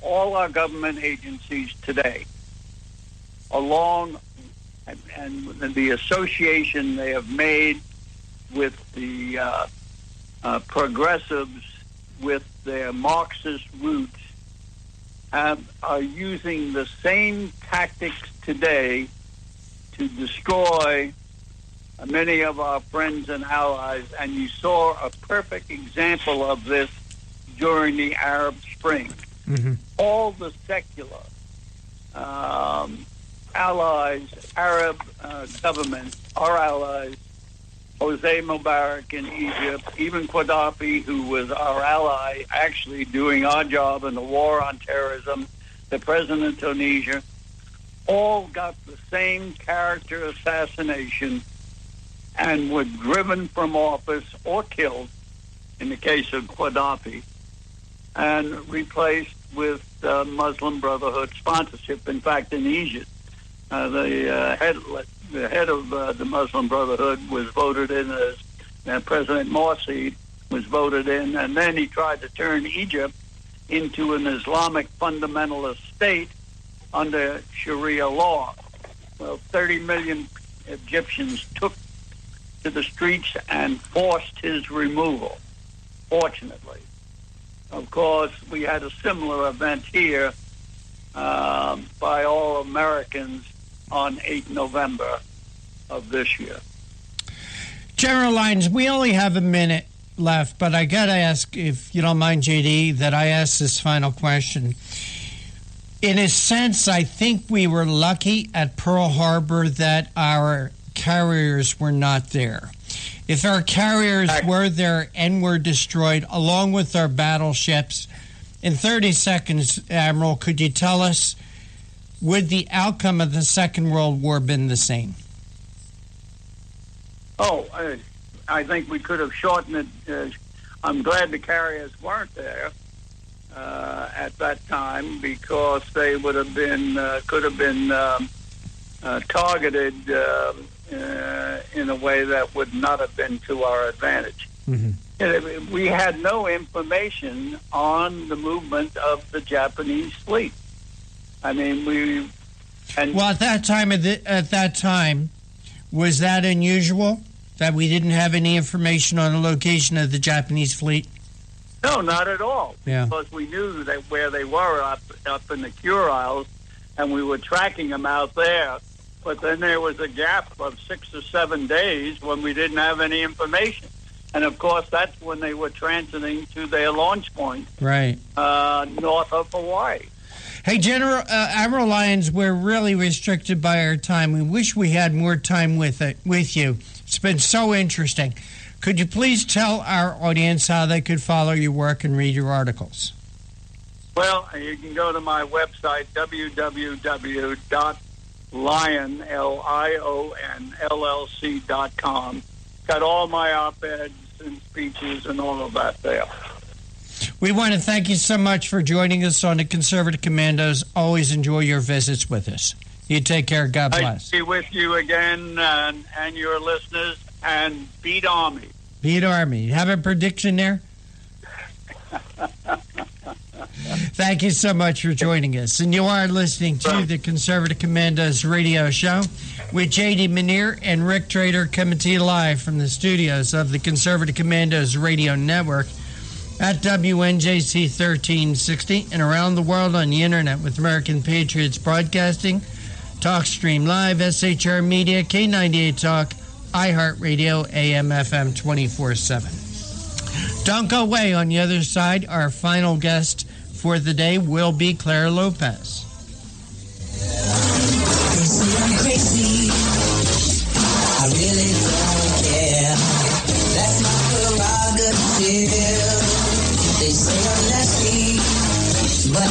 all our government agencies today, along and the association they have made with the progressives with their Marxist roots are using the same tactics today to destroy many of our friends and allies. And you saw a perfect example of this during the Arab Spring. Mm-hmm. All the secular allies, Arab governments, our allies, Jose Mubarak in Egypt, even Gaddafi, who was our ally, actually doing our job in the war on terrorism, the president of Tunisia, all got the same character assassination and were driven from office or killed, in the case of Gaddafi, and replaced with Muslim Brotherhood sponsorship. In fact, in Egypt, the head of the Muslim Brotherhood was voted in as President Morsi was voted in, and then he tried to turn Egypt into an Islamic fundamentalist state under Sharia law. Well, 30 million Egyptians took to the streets and forced his removal, fortunately. Of course, we had a similar event here by all Americans on 8 November of this year. General Lyons, we only have a minute left, but I got to ask, if you don't mind, JD, that I ask this final question. In a sense, I think we were lucky at Pearl Harbor that our carriers were not there. If our carriers were there and were destroyed, along with our battleships, in 30 seconds, Admiral, could you tell us, would the outcome of the Second World War been the same? Oh, I think we could have shortened it. I'm glad the carriers weren't there at that time, because they would have been could have been targeted in a way that would not have been to our advantage. Mm-hmm. We had no information on the movement of the Japanese fleet. I mean, well, at that time, was that unusual that we didn't have any information on the location of the Japanese fleet? No, not at all. Yeah. Because we knew that where they were up in the Kurils, and we were tracking them out there. But then there was a gap of 6 or 7 days when we didn't have any information. And, of course, that's when they were transiting to their launch point, right, north of Hawaii. Hey, Admiral Lyons, we're really restricted by our time. We wish we had more time with you. It's been so interesting. Could you please tell our audience how they could follow your work and read your articles? Well, you can go to my website, www.lionllc.com. Got all my op-eds and speeches and all of that there. We want to thank you so much for joining us on the Conservative Commandos. Always enjoy your visits with us. You take care. God bless. Nice to be with you again and your listeners, and beat Army. Beat Army. Have a prediction there? Thank you so much for joining us. And you are listening to the Conservative Commandos radio show with J.D. Manier and Rick Trader, coming to you live from the studios of the Conservative Commandos radio network. at WNJC 1360 and around the world on the internet with American Patriots Broadcasting, TalkStream Live, SHR Media, K98 Talk, iHeartRadio, AM, FM 24/7. Don't go away. On the other side, our final guest for the day will be Claire Lopez. I'm crazy. I really don't care. That's my prerogative. They say I'm nasty, but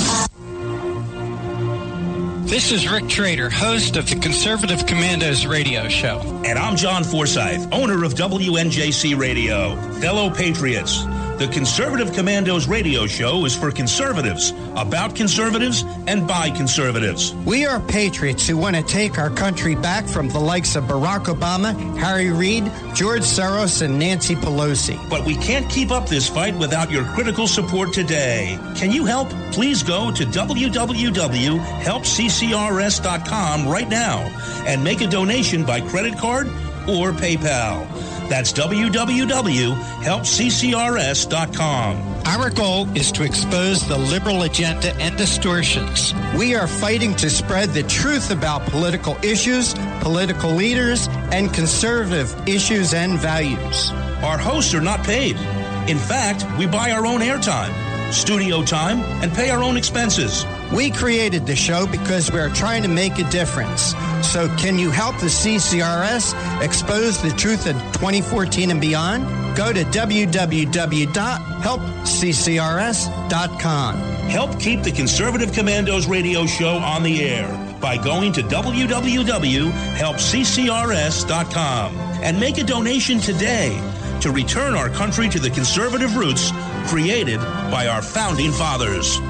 This is Rick Trader, host of the Conservative Commandos radio show. And I'm John Forsyth, owner of WNJC Radio. Fellow patriots, the Conservative Commandos radio show is for conservatives, about conservatives, and by conservatives. We are patriots who want to take our country back from the likes of Barack Obama, Harry Reid, George Soros, and Nancy Pelosi. But we can't keep up this fight without your critical support today. Can you help? Please go to www.helpccrs.com right now and make a donation by credit card or PayPal. That's www.helpccrs.com. Our goal is to expose the liberal agenda and distortions. We are fighting to spread the truth about political issues, political leaders, and conservative issues and values. Our hosts are not paid. In fact, we buy our own airtime, studio time, and pay our own expenses. We created the show because we are trying to make a difference. So can you help the CCRS expose the truth in 2014 and beyond? Go to www.helpccrs.com. Help keep the Conservative Commandos radio show on the air by going to www.helpccrs.com and make a donation today to return our country to the conservative roots created by our founding fathers.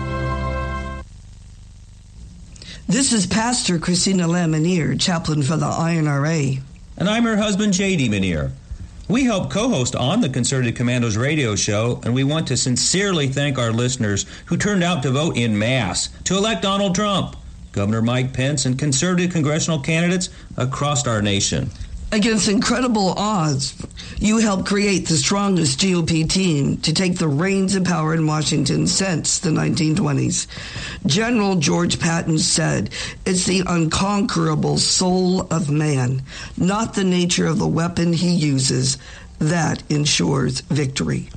This is Pastor Christina Lamanier, chaplain for the INRA. And I'm her husband, J.D. Manier. We help co-host on the Conservative Commandos radio show, and we want to sincerely thank our listeners who turned out to vote in mass to elect Donald Trump, Governor Mike Pence, and conservative congressional candidates across our nation. Against incredible odds, you helped create the strongest GOP team to take the reins of power in Washington since the 1920s. General George Patton said, "It's the unconquerable soul of man, not the nature of the weapon he uses, that ensures victory."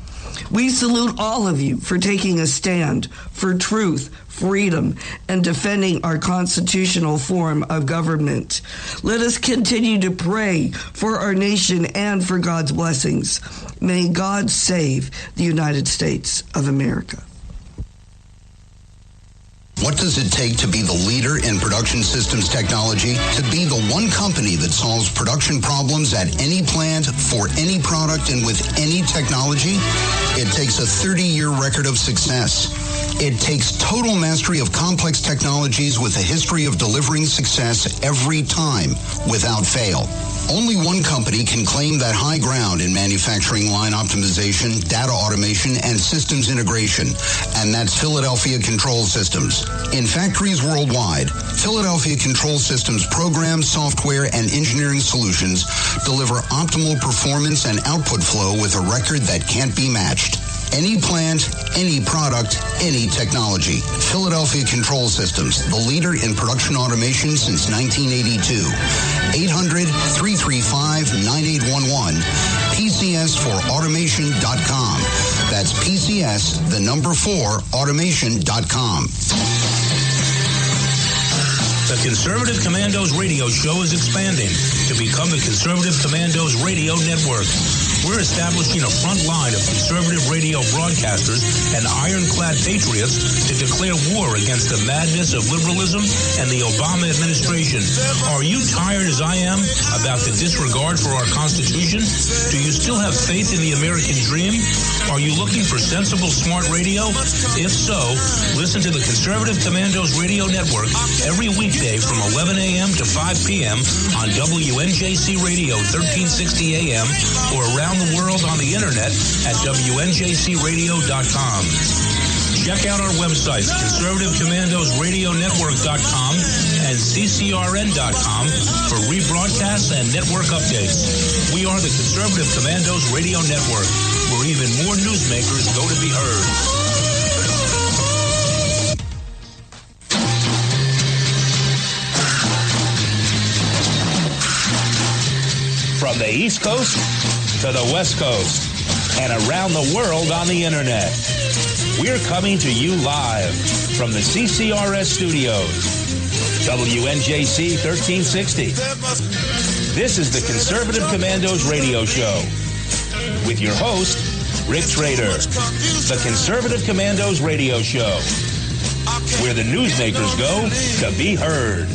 We salute all of you for taking a stand for truth, freedom, and defending our constitutional form of government. Let us continue to pray for our nation and for God's blessings. May God save the United States of America. What does it take to be the leader in production systems technology? To be the one company that solves production problems at any plant, for any product, and with any technology? It takes a 30-year record of success. It takes total mastery of complex technologies with a history of delivering success every time, without fail. Only one company can claim that high ground in manufacturing line optimization, data automation, and systems integration, and that's Philadelphia Control Systems. In factories worldwide, Philadelphia Control Systems programs, software, and engineering solutions deliver optimal performance and output flow with a record that can't be matched. Any plant, any product, any technology. Philadelphia Control Systems, the leader in production automation since 1982. 800-335-9811. PCS4automation.com. That's PCS, the number 4, automation.com. The Conservative Commandos radio show is expanding to become the Conservative Commandos Radio Network. We're establishing a front line of conservative radio broadcasters and ironclad patriots to declare war against the madness of liberalism and the Obama administration. Are you tired, as I am, about the disregard for our Constitution? Do you still have faith in the American dream? Are you looking for sensible, smart radio? If so, listen to the Conservative Commandos Radio Network every weekday from 11 a.m. to 5 p.m. on WNJC Radio 1360 a.m. or around the world on the internet at WNJCradio.com. Check out our websites, ConservativeCommandosRadioNetwork.com and CCRN.com for rebroadcasts and network updates. We are the Conservative Commandos Radio Network. We're even even more newsmakers go to be heard. From the East Coast to the West Coast and around the world on the Internet. We're coming to you live from the CCRS studios. WNJC 1360. This is the Conservative Commandos radio show with your host, Rick Trader. The Conservative Commandos radio show, where the newsmakers go to be heard.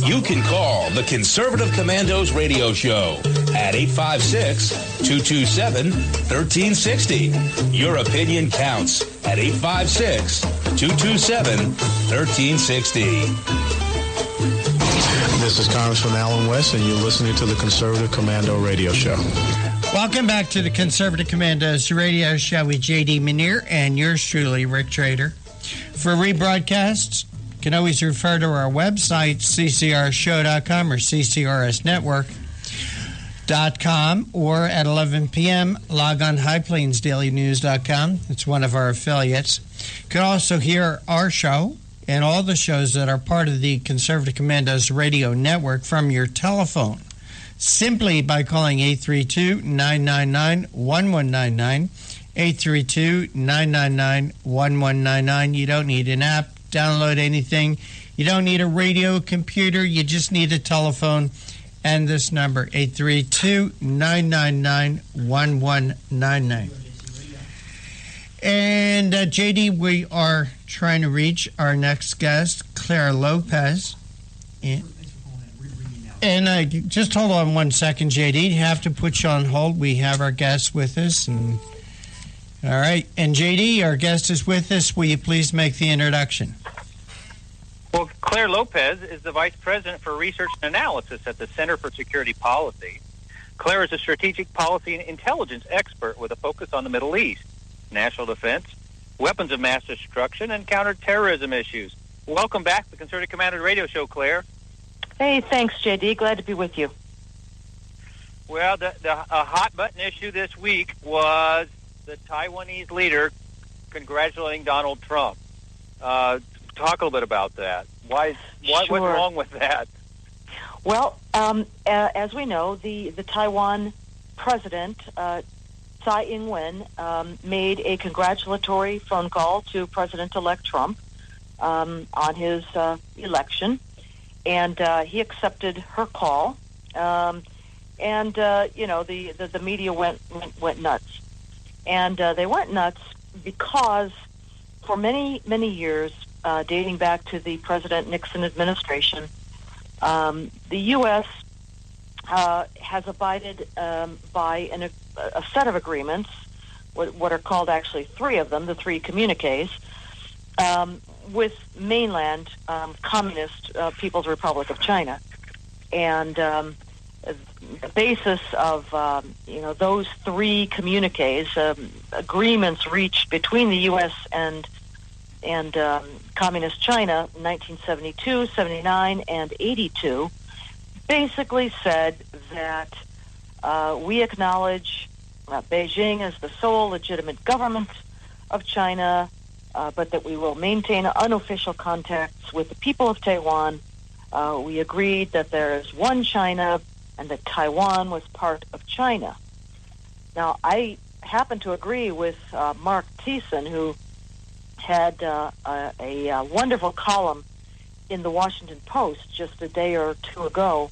You can call the Conservative Commandos radio show at 856-227-1360. Your opinion counts at 856-227-1360. This is Congressman Alan West, and you're listening to the Conservative Commando radio show. Welcome back to the Conservative Commandos radio show with J.D. Manier and yours truly, Rick Trader. For rebroadcasts, you can always refer to our website, ccrshow.com or ccrsnetwork.com, or at 11 p.m., log on highplainsdailynews.com. It's one of our affiliates. You can also hear our show and all the shows that are part of the Conservative Commandos radio network from your telephone, simply by calling 832-999-1199, 832-999-1199. You don't need an app, download anything. You don't need a radio computer. You just need a telephone. And this number, 832-999-1199. And, J.D., we are trying to reach our next guest, Claire Lopez. And just hold on one second, J.D. You have to put you on hold. We have our guest with us. And all right. And, J.D., our guest is with us. Will you please make the introduction? Well, Claire Lopez is the Vice President for Research and Analysis at the Center for Security Policy. Claire is a strategic policy and intelligence expert with a focus on the Middle East, national defense, weapons of mass destruction, and counterterrorism issues. Welcome back to the Conservative Commander Radio Show, Claire. Hey, thanks, J.D. Glad to be with you. Well, a hot-button issue this week was the Taiwanese leader congratulating Donald Trump. Talk a little bit about that. What's wrong with that? Well, as we know, the Taiwan president, Tsai Ing-wen, made a congratulatory phone call to President-elect Trump on his election, and he accepted her call. The media went nuts, and they went nuts because for many years, dating back to the President Nixon administration, the U.S. Has abided by a set of agreements, what are called actually three of them, the three communiques, with mainland Communist People's Republic of China. And the basis of those three communiques, agreements reached between the U.S. and Communist China in 1972, 79, and 82, basically said that we acknowledge Beijing as the sole legitimate government of China, but that we will maintain unofficial contacts with the people of Taiwan. We agreed that there is one China and that Taiwan was part of China. Now, I happen to agree with Mark Thiessen, who had a wonderful column in the Washington Post just a day or two ago,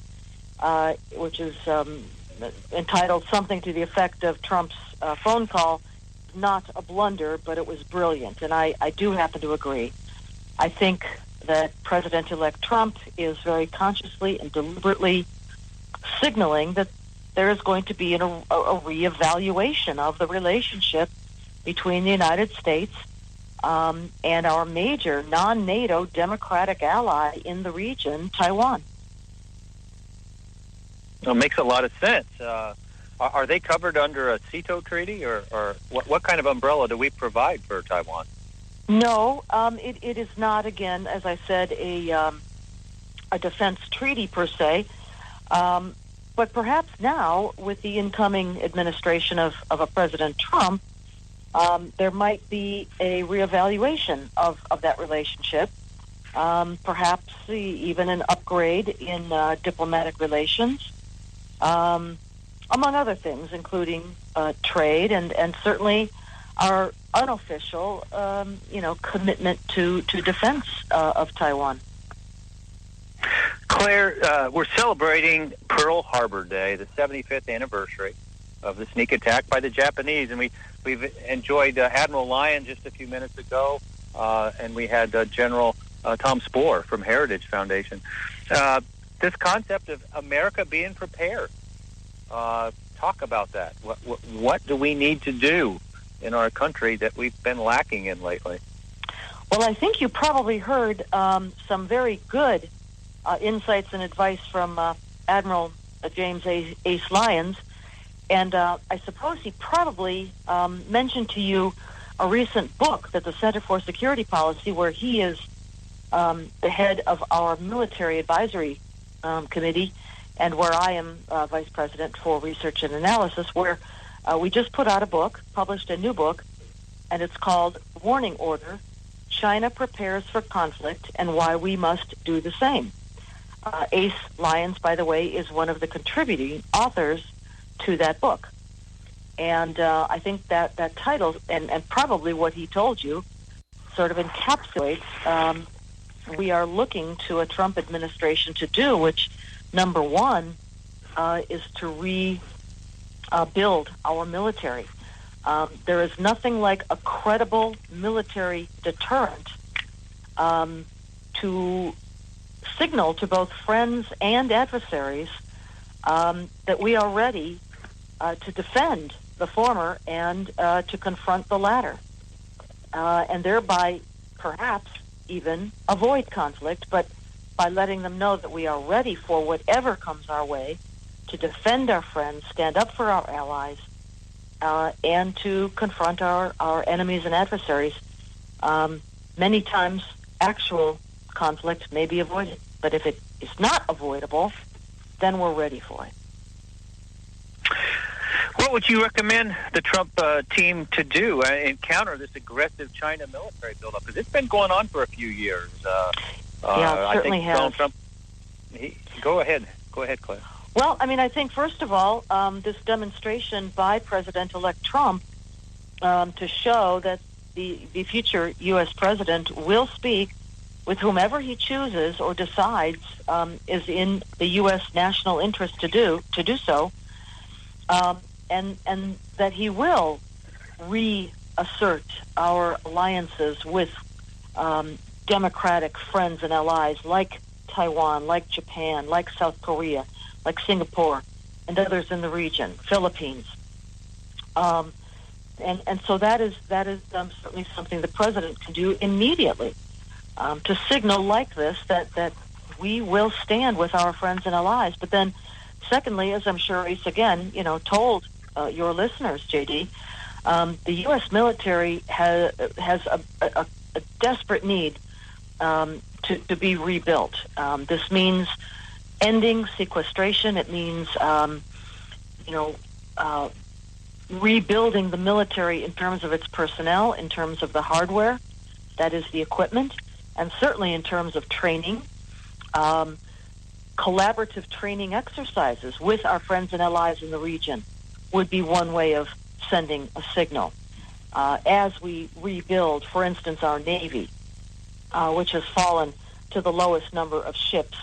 which is entitled something to the effect of Trump's phone call, not a blunder, but it was brilliant. And I do happen to agree. I think that President-elect Trump is very consciously and deliberately signaling that there is going to be a reevaluation of the relationship between the United States and our major non-NATO democratic ally in the region, Taiwan. It makes a lot of sense. Are they covered under a CETO treaty, or what kind of umbrella do we provide for Taiwan? No, it is not, again, as I said, a a defense treaty per se, but perhaps now with the incoming administration of a President Trump, there might be a reevaluation of that relationship, perhaps even an upgrade in diplomatic relations, among other things, including trade and certainly our unofficial, commitment to defense of Taiwan. Claire, we're celebrating Pearl Harbor Day, the 75th anniversary of the sneak attack by the Japanese, and we've enjoyed Admiral Lyon just a few minutes ago, and we had General Tom Spohr from Heritage Foundation. This concept of America being prepared. Talk about that. What do we need to do in our country that we've been lacking in lately? Well, I think you probably heard some very good insights and advice from Admiral James Ace Lyons, and I suppose he probably mentioned to you a recent book that the Center for Security Policy, where he is the head of our military advisory committee, and where I am vice president for research and analysis, where we just put out a book, published a new book, and it's called Warning Order, China Prepares for Conflict and Why We Must Do the Same. Ace Lyons, by the way, is one of the contributing authors to that book. And I think that title, and probably what he told you, sort of encapsulates we are looking to a Trump administration to do, which, number one, is to rebuild our military. There is nothing like a credible military deterrent to signal to both friends and adversaries that we are ready to defend the former and to confront the latter, and thereby perhaps even avoid conflict, but by letting them know that we are ready for whatever comes our way, to defend our friends, stand up for our allies, and to confront our enemies and adversaries. Many times, actual conflict may be avoided, but if it is not avoidable, then we're ready for it. What would you recommend the Trump team to do and counter this aggressive China military buildup? Because it's been going on for a few years. Yeah, it certainly has. Donald Trump. Go ahead, Claire. Well, I mean, I think first of all, this demonstration by President-elect Trump to show that the future U.S. president will speak with whomever he chooses or decides is in the U.S. national interest to do so. And that he will reassert our alliances with democratic friends and allies like Taiwan, like Japan, like South Korea, like Singapore, and others in the region, Philippines. And so that is certainly something the president can do immediately to signal like this that we will stand with our friends and allies. But then, secondly, as I'm sure Ace again, told your listeners, JD, the U.S. military has a desperate need to be rebuilt. This means ending sequestration. It means, rebuilding the military in terms of its personnel, in terms of the hardware, that is the equipment, and certainly in terms of training. Collaborative training exercises with our friends and allies in the region would be one way of sending a signal. As we rebuild, for instance, our Navy, which has fallen to the lowest number of ships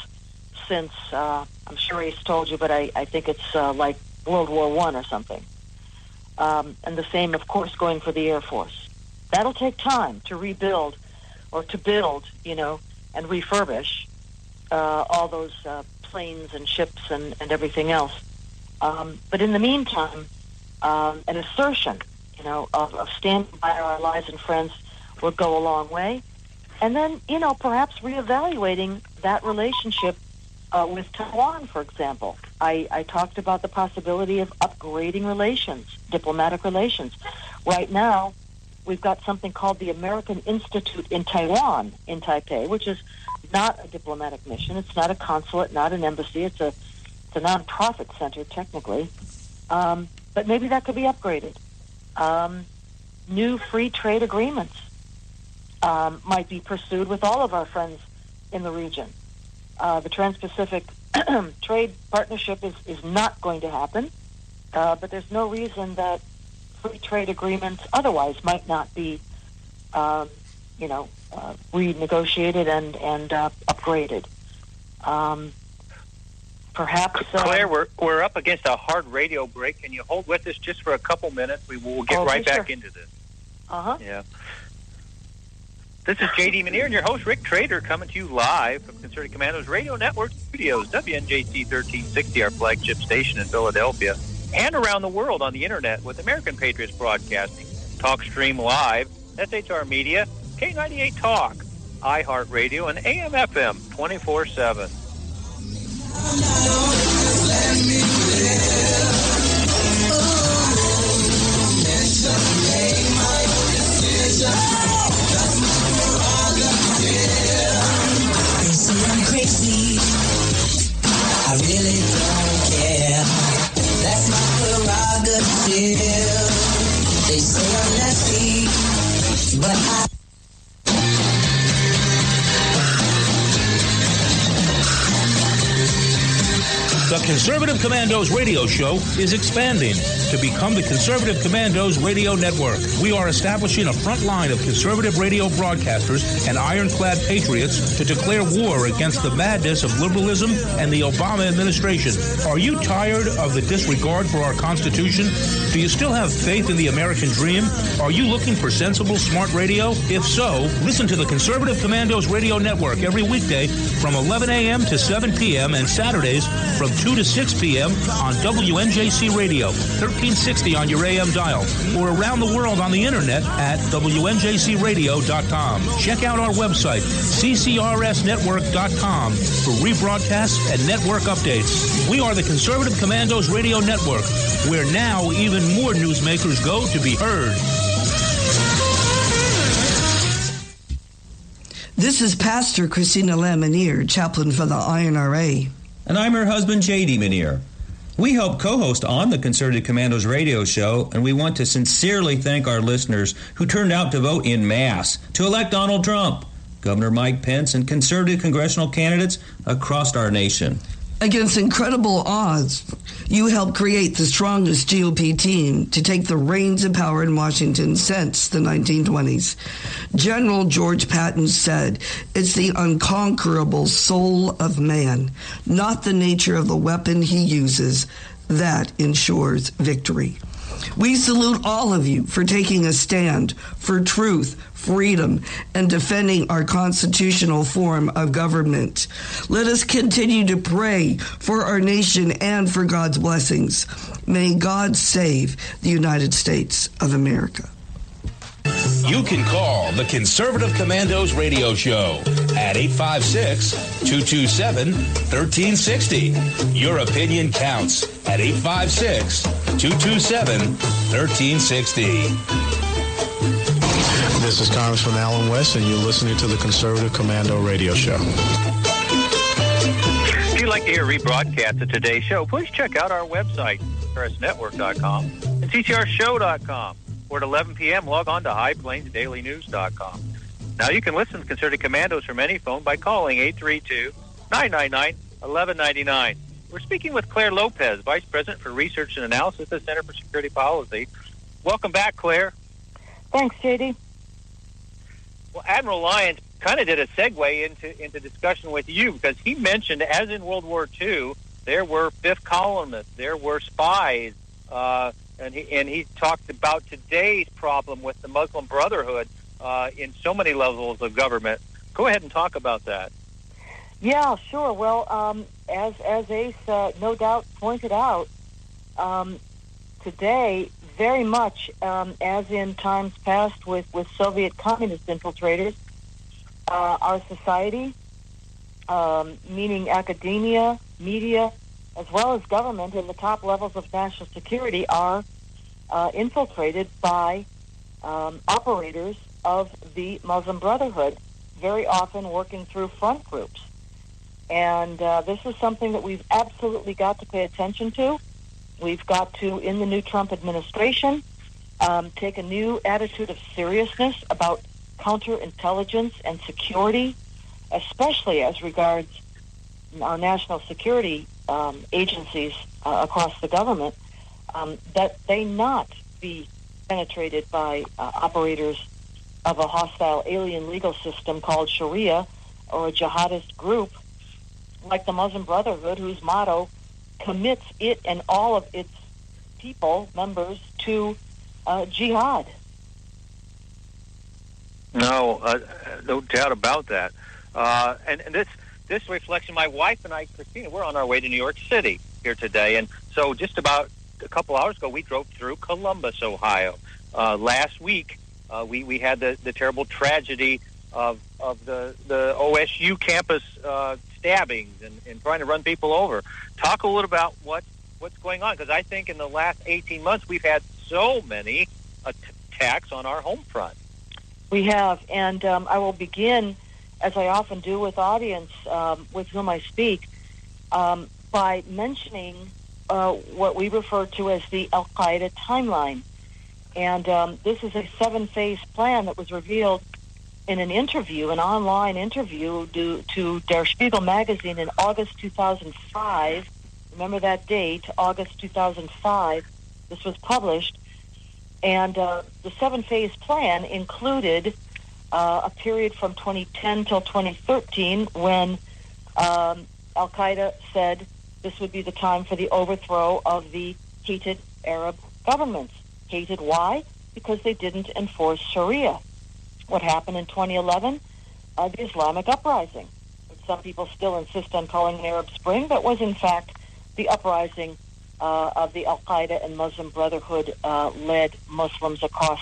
since, I'm sure he's told you, but I think it's like World War I or something. And the same, of course, going for the Air Force. That'll take time to rebuild or to build, and refurbish all those planes and ships and everything else. But in the meantime, an assertion, of standing by our allies and friends would go a long way. And then, perhaps reevaluating that relationship with Taiwan, for example. I talked about the possibility of upgrading relations, diplomatic relations. Right now, we've got something called the American Institute in Taiwan, in Taipei, which is not a diplomatic mission. It's not a consulate, not an embassy. It's a nonprofit center, technically. But maybe that could be upgraded. New free trade agreements might be pursued with all of our friends in the region. The Trans-Pacific Trade Partnership is not going to happen, but there's no reason that free trade agreements otherwise might not be, renegotiated and upgraded. Perhaps, Claire, we're up against a hard radio break. Can you hold with us just for a couple minutes? We will get right back into this. Yeah. This is J.D. Manier and your host, Rick Trader, coming to you live from Concerted Commandos Radio Network Studios, WNJC 1360, our flagship station in Philadelphia, and around the world on the Internet with American Patriots Broadcasting, TalkStream Live, SHR Media, K98 Talk, iHeartRadio, and AM/FM 24/7. They say I'm crazy, I really don't care. That's my prerogative. They say I'm nasty, but I... The Conservative Commandos radio show is expanding to become the Conservative Commandos Radio Network. We are establishing a front line of conservative radio broadcasters and ironclad patriots to declare war against the madness of liberalism and the Obama administration. Are you tired of the disregard for our Constitution? Do you still have faith in the American dream? Are you looking for sensible, smart radio? If so, listen to the Conservative Commandos Radio Network every weekday from 11 a.m. to 7 p.m. and Saturdays from 2 to 6 p.m. on WNJC Radio, 1360 on your AM dial, or around the world on the Internet at WNJCradio.com. Check out our website, CCRSnetwork.com, for rebroadcasts and network updates. We are the Conservative Commandos Radio Network, where now even more newsmakers go to be heard. This is Pastor Christina Lamanier, chaplain for the INRA. And I'm her husband, J.D. Manier. We help co-host on the Concerted Commandos radio show, and we want to sincerely thank our listeners who turned out to vote in mass to elect Donald Trump, Governor Mike Pence, and conservative congressional candidates across our nation. Against incredible odds, you helped create the strongest GOP team to take the reins of power in Washington since the 1920s. General George Patton said, "It's the unconquerable soul of man, not the nature of the weapon he uses, that ensures victory." We salute all of you for taking a stand for truth, freedom, and defending our constitutional form of government. Let us continue to pray for our nation and for God's blessings. May God save the United States of America. You can call the Conservative Commandos radio show at 856-227-1360. Your opinion counts at 856-227-1360. This is Congressman Alan West, and you're listening to the Conservative Commando radio show. If you'd like to hear rebroadcasts of today's show, please check out our website, CCRSnetwork.com and CCRShow.com. Or at 11 p.m., log on to HighPlainsDailyNews.com. Now you can listen to Concerted Commandos from any phone by calling 832-999-1199. We're speaking with Claire Lopez, Vice President for Research and Analysis at the Center for Security Policy. Welcome back, Claire. Thanks, J.D. Well, Admiral Lyons kind of did a segue into discussion with you, because he mentioned, as in World War II, there were fifth columnists, there were spies, and he talked about today's problem with the Muslim Brotherhood in so many levels of government. Go ahead and talk about that. Yeah, sure. Well, as Ace no doubt pointed out, today, very much as in times past with Soviet communist infiltrators, our society, meaning academia, media, as well as government in the top levels of national security, are infiltrated by operators of the Muslim Brotherhood. very often working through front groups. And this is something that we've absolutely got to pay attention to. We've got to, in the new Trump administration, take a new attitude of seriousness about counterintelligence and security, especially as regards our national security agencies across the government, that they not be penetrated by operators of a hostile alien legal system called Sharia or a jihadist group like the Muslim Brotherhood, whose motto commits it and all of its people, members, to jihad. No doubt about that. And this reflection, my wife and I, Christina, we're on our way to New York City here today. And so just about a couple hours ago, we drove through Columbus, Ohio. Last week, we had the terrible tragedy of the OSU campus stabbings and trying to run people over. Talk a little about what's going on, because I think in the last 18 months, we've had so many attacks on our home front. We have, and I will begin, as I often do with audience with whom I speak, by mentioning what we refer to as the Al-Qaeda timeline. And this is a 7-phase plan that was revealed in an interview, an online interview to Der Spiegel magazine in August 2005. Remember that date, August 2005. This was published. And the 7-phase plan included a period from 2010 till 2013 when Al-Qaeda said this would be the time for the overthrow of the hated Arab governments. Hated why? Because they didn't enforce Sharia. What happened in 2011? The Islamic uprising, which some people still insist on calling an Arab Spring, but was in fact the uprising of the Al-Qaeda and Muslim Brotherhood led Muslims across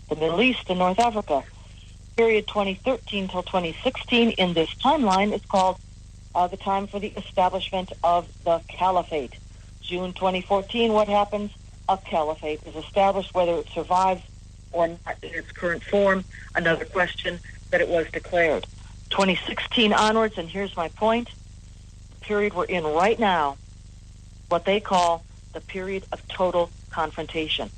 the Middle East and North Africa. Period 2013 till 2016 in this timeline is called the time for the establishment of the caliphate. June 2014, what happens? A caliphate is established. Whether it survives or not in its current form, another question, that it was declared. 2016 onwards, and here's my point, the period we're in right now, what they call the period of total confrontation.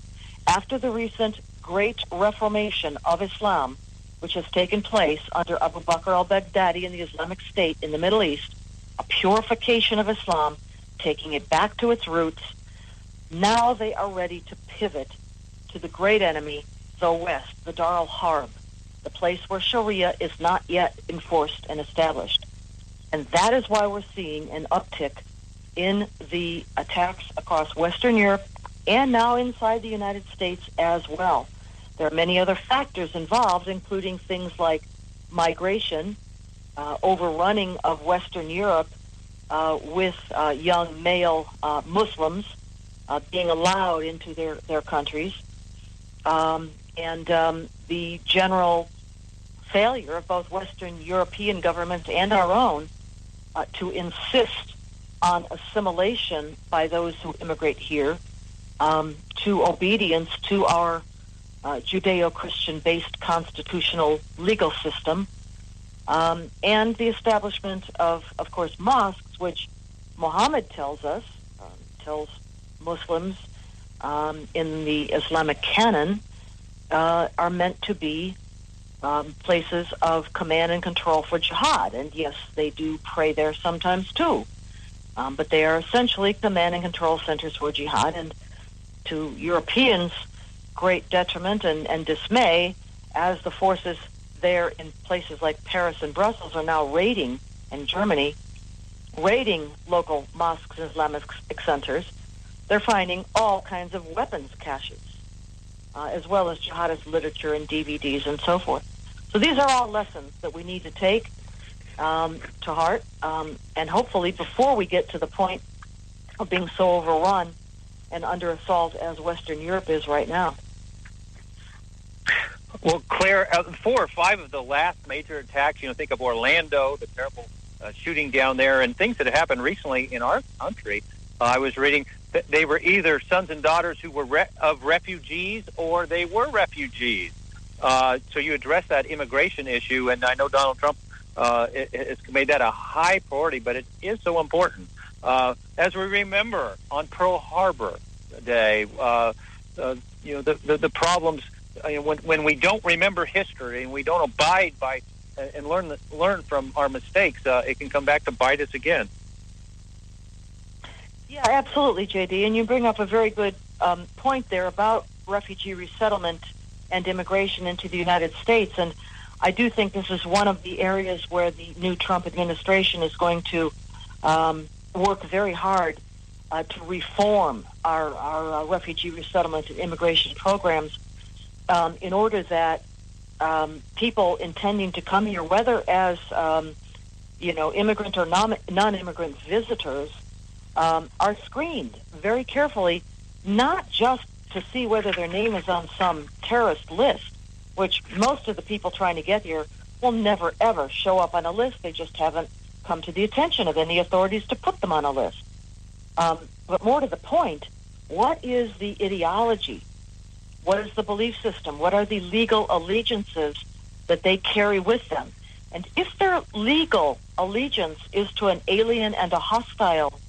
After the recent great reformation of Islam, which has taken place under Abu Bakr al-Baghdadi in the Islamic State in the Middle East, a purification of Islam, taking it back to its roots, now they are ready to pivot to the great enemy, the West, the Dar al-Harb, the place where Sharia is not yet enforced and established. And that is why we're seeing an uptick in the attacks across Western Europe and now inside the United States as well. There are many other factors involved, including things like migration, overrunning of Western Europe with young male Muslims being allowed into their countries, and the general failure of both Western European governments and our own to insist on assimilation by those who immigrate here, to obedience to our Judeo-Christian-based constitutional legal system, and the establishment of course, mosques, which Muhammad tells us, tells Muslims in the Islamic canon, are meant to be places of command and control for jihad. And yes, they do pray there sometimes too. But they are essentially command and control centers for jihad. And to Europeans' great detriment and dismay, as the forces there in places like Paris and Brussels are now raiding, and Germany, raiding local mosques and Islamic centers, they're finding all kinds of weapons caches, as well as jihadist literature and DVDs and so forth. So these are all lessons that we need to take to heart, and hopefully before we get to the point of being so overrun and under assault as Western Europe is right now. Well, Claire, 4 or 5 of the last major attacks, think of Orlando, the terrible shooting down there, and things that have happened recently in our country. I was reading that they were either sons and daughters who were of refugees, or they were refugees. So you address that immigration issue, and I know Donald Trump has made that a high priority, but it is so important. As we remember on Pearl Harbor Day, the problems when we don't remember history and we don't abide by and learn from our mistakes, it can come back to bite us again. Yeah, absolutely, JD. And you bring up a very good point there about refugee resettlement and immigration into the United States. And I do think this is one of the areas where the new Trump administration is going to work very hard to reform our refugee resettlement and immigration programs in order that people intending to come here, whether as immigrant or non-immigrant visitors, are screened very carefully, not just to see whether their name is on some terrorist list, which most of the people trying to get here will never, ever show up on a list. They just haven't come to the attention of any authorities to put them on a list. But more to the point, what is the ideology? What is the belief system? What are the legal allegiances that they carry with them? And if their legal allegiance is to an alien and a hostile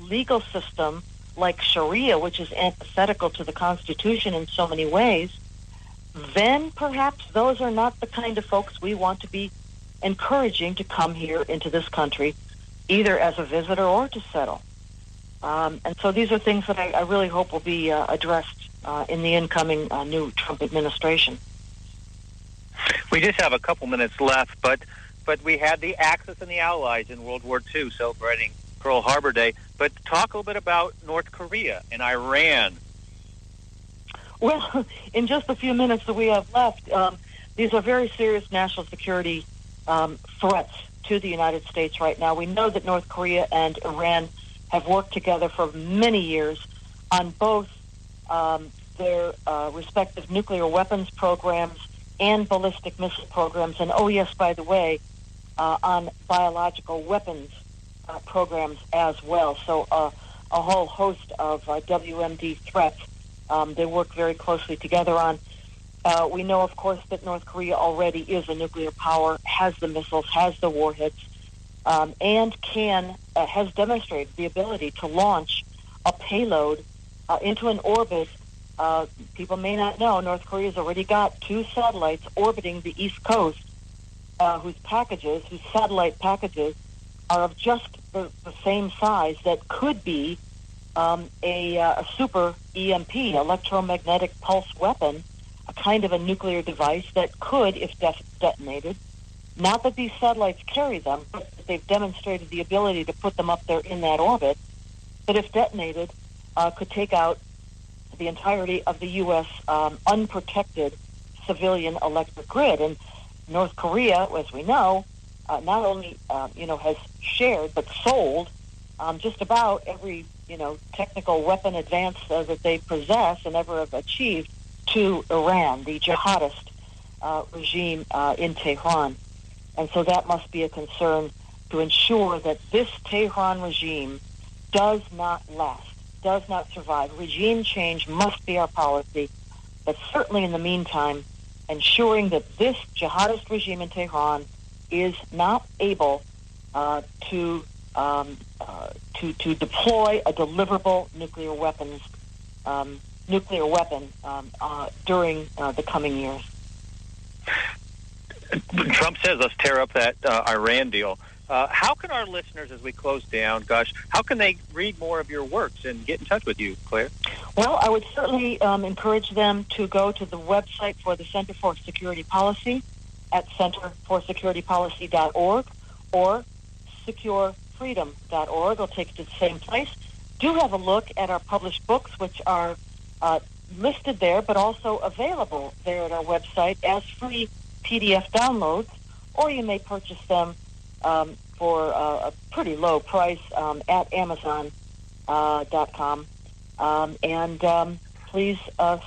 legal system like Sharia, which is antithetical to the Constitution in so many ways, then perhaps those are not the kind of folks we want to be encouraging to come here into this country, either as a visitor or to settle. And so these are things that I really hope will be addressed in the incoming new Trump administration. We just have a couple minutes left, but we had the Axis and the Allies in World War II celebrating Pearl Harbor Day. But talk a little bit about North Korea and Iran. Well, in just the few minutes that we have left, these are very serious national security threats to the United States right now. We know that North Korea and Iran have worked together for many years on both their respective nuclear weapons programs and ballistic missile programs. And, oh, yes, by the way, on biological weapons programs as well. So a whole host of WMD threats they work very closely together on. We know, of course, that North Korea already is a nuclear power, has the missiles, has the warheads, and has demonstrated the ability to launch a payload into an orbit. People may not know, North Korea's already got 2 satellites orbiting the East Coast, whose satellite packages are of just the same size that could be a super EMP, electromagnetic pulse weapon, a kind of a nuclear device that could, if detonated, not that these satellites carry them, but that they've demonstrated the ability to put them up there in that orbit, but if detonated, could take out the entirety of the U.S. Unprotected civilian electric grid. And North Korea, as we know, not only has shared but sold just about every technical weapon advance that they possess and ever have achieved to Iran, the jihadist regime in Tehran. And so that must be a concern to ensure that this Tehran regime does not last, does not survive. Regime change must be our policy, but certainly in the meantime, ensuring that this jihadist regime in Tehran is not able to deploy a deliverable nuclear weapon during the coming years. Trump says let's tear up that Iran deal. How can our listeners, as we close down, how can they read more of your works and get in touch with you, Claire? Well, I would certainly encourage them to go to the website for the Center for Security Policy at centerforsecuritypolicy.org or securefreedom.org. It'll take you to the same place. Do have a look at our published books, which are listed there, but also available there at our website as free PDF downloads, or you may purchase them for a pretty low price at Amazon.com. And please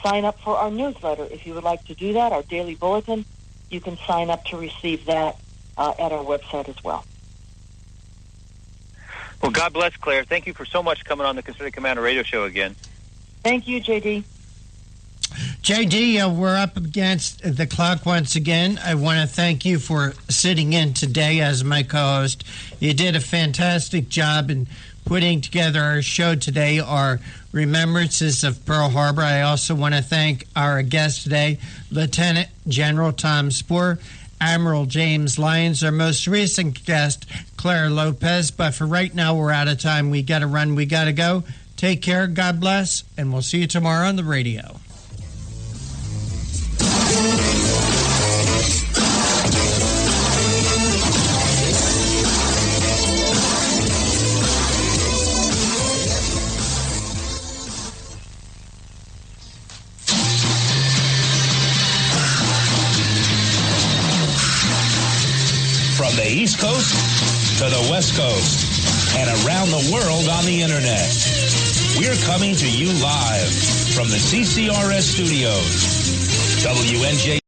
sign up for our newsletter if you would like to do that, our daily bulletin. You can sign up to receive that at our website as well. Well, God bless, Claire. Thank you for so much coming on the Conservative Commando radio show again. Thank you, JD. JD, we're up against the clock once again. I want to thank you for sitting in today as my co-host. You did a fantastic job in putting together our show today, our remembrances of Pearl Harbor. I also want to thank our guest today, Lieutenant General Tom Spoor, Admiral James Lyons, our most recent guest, Claire Lopez. But for right now, we're out of time. We got to run. We got to go. Take care. God bless. And we'll see you tomorrow on the radio. From the East Coast to the West Coast and around the world on the Internet. We're coming to you live from the CCRS studios. WNJ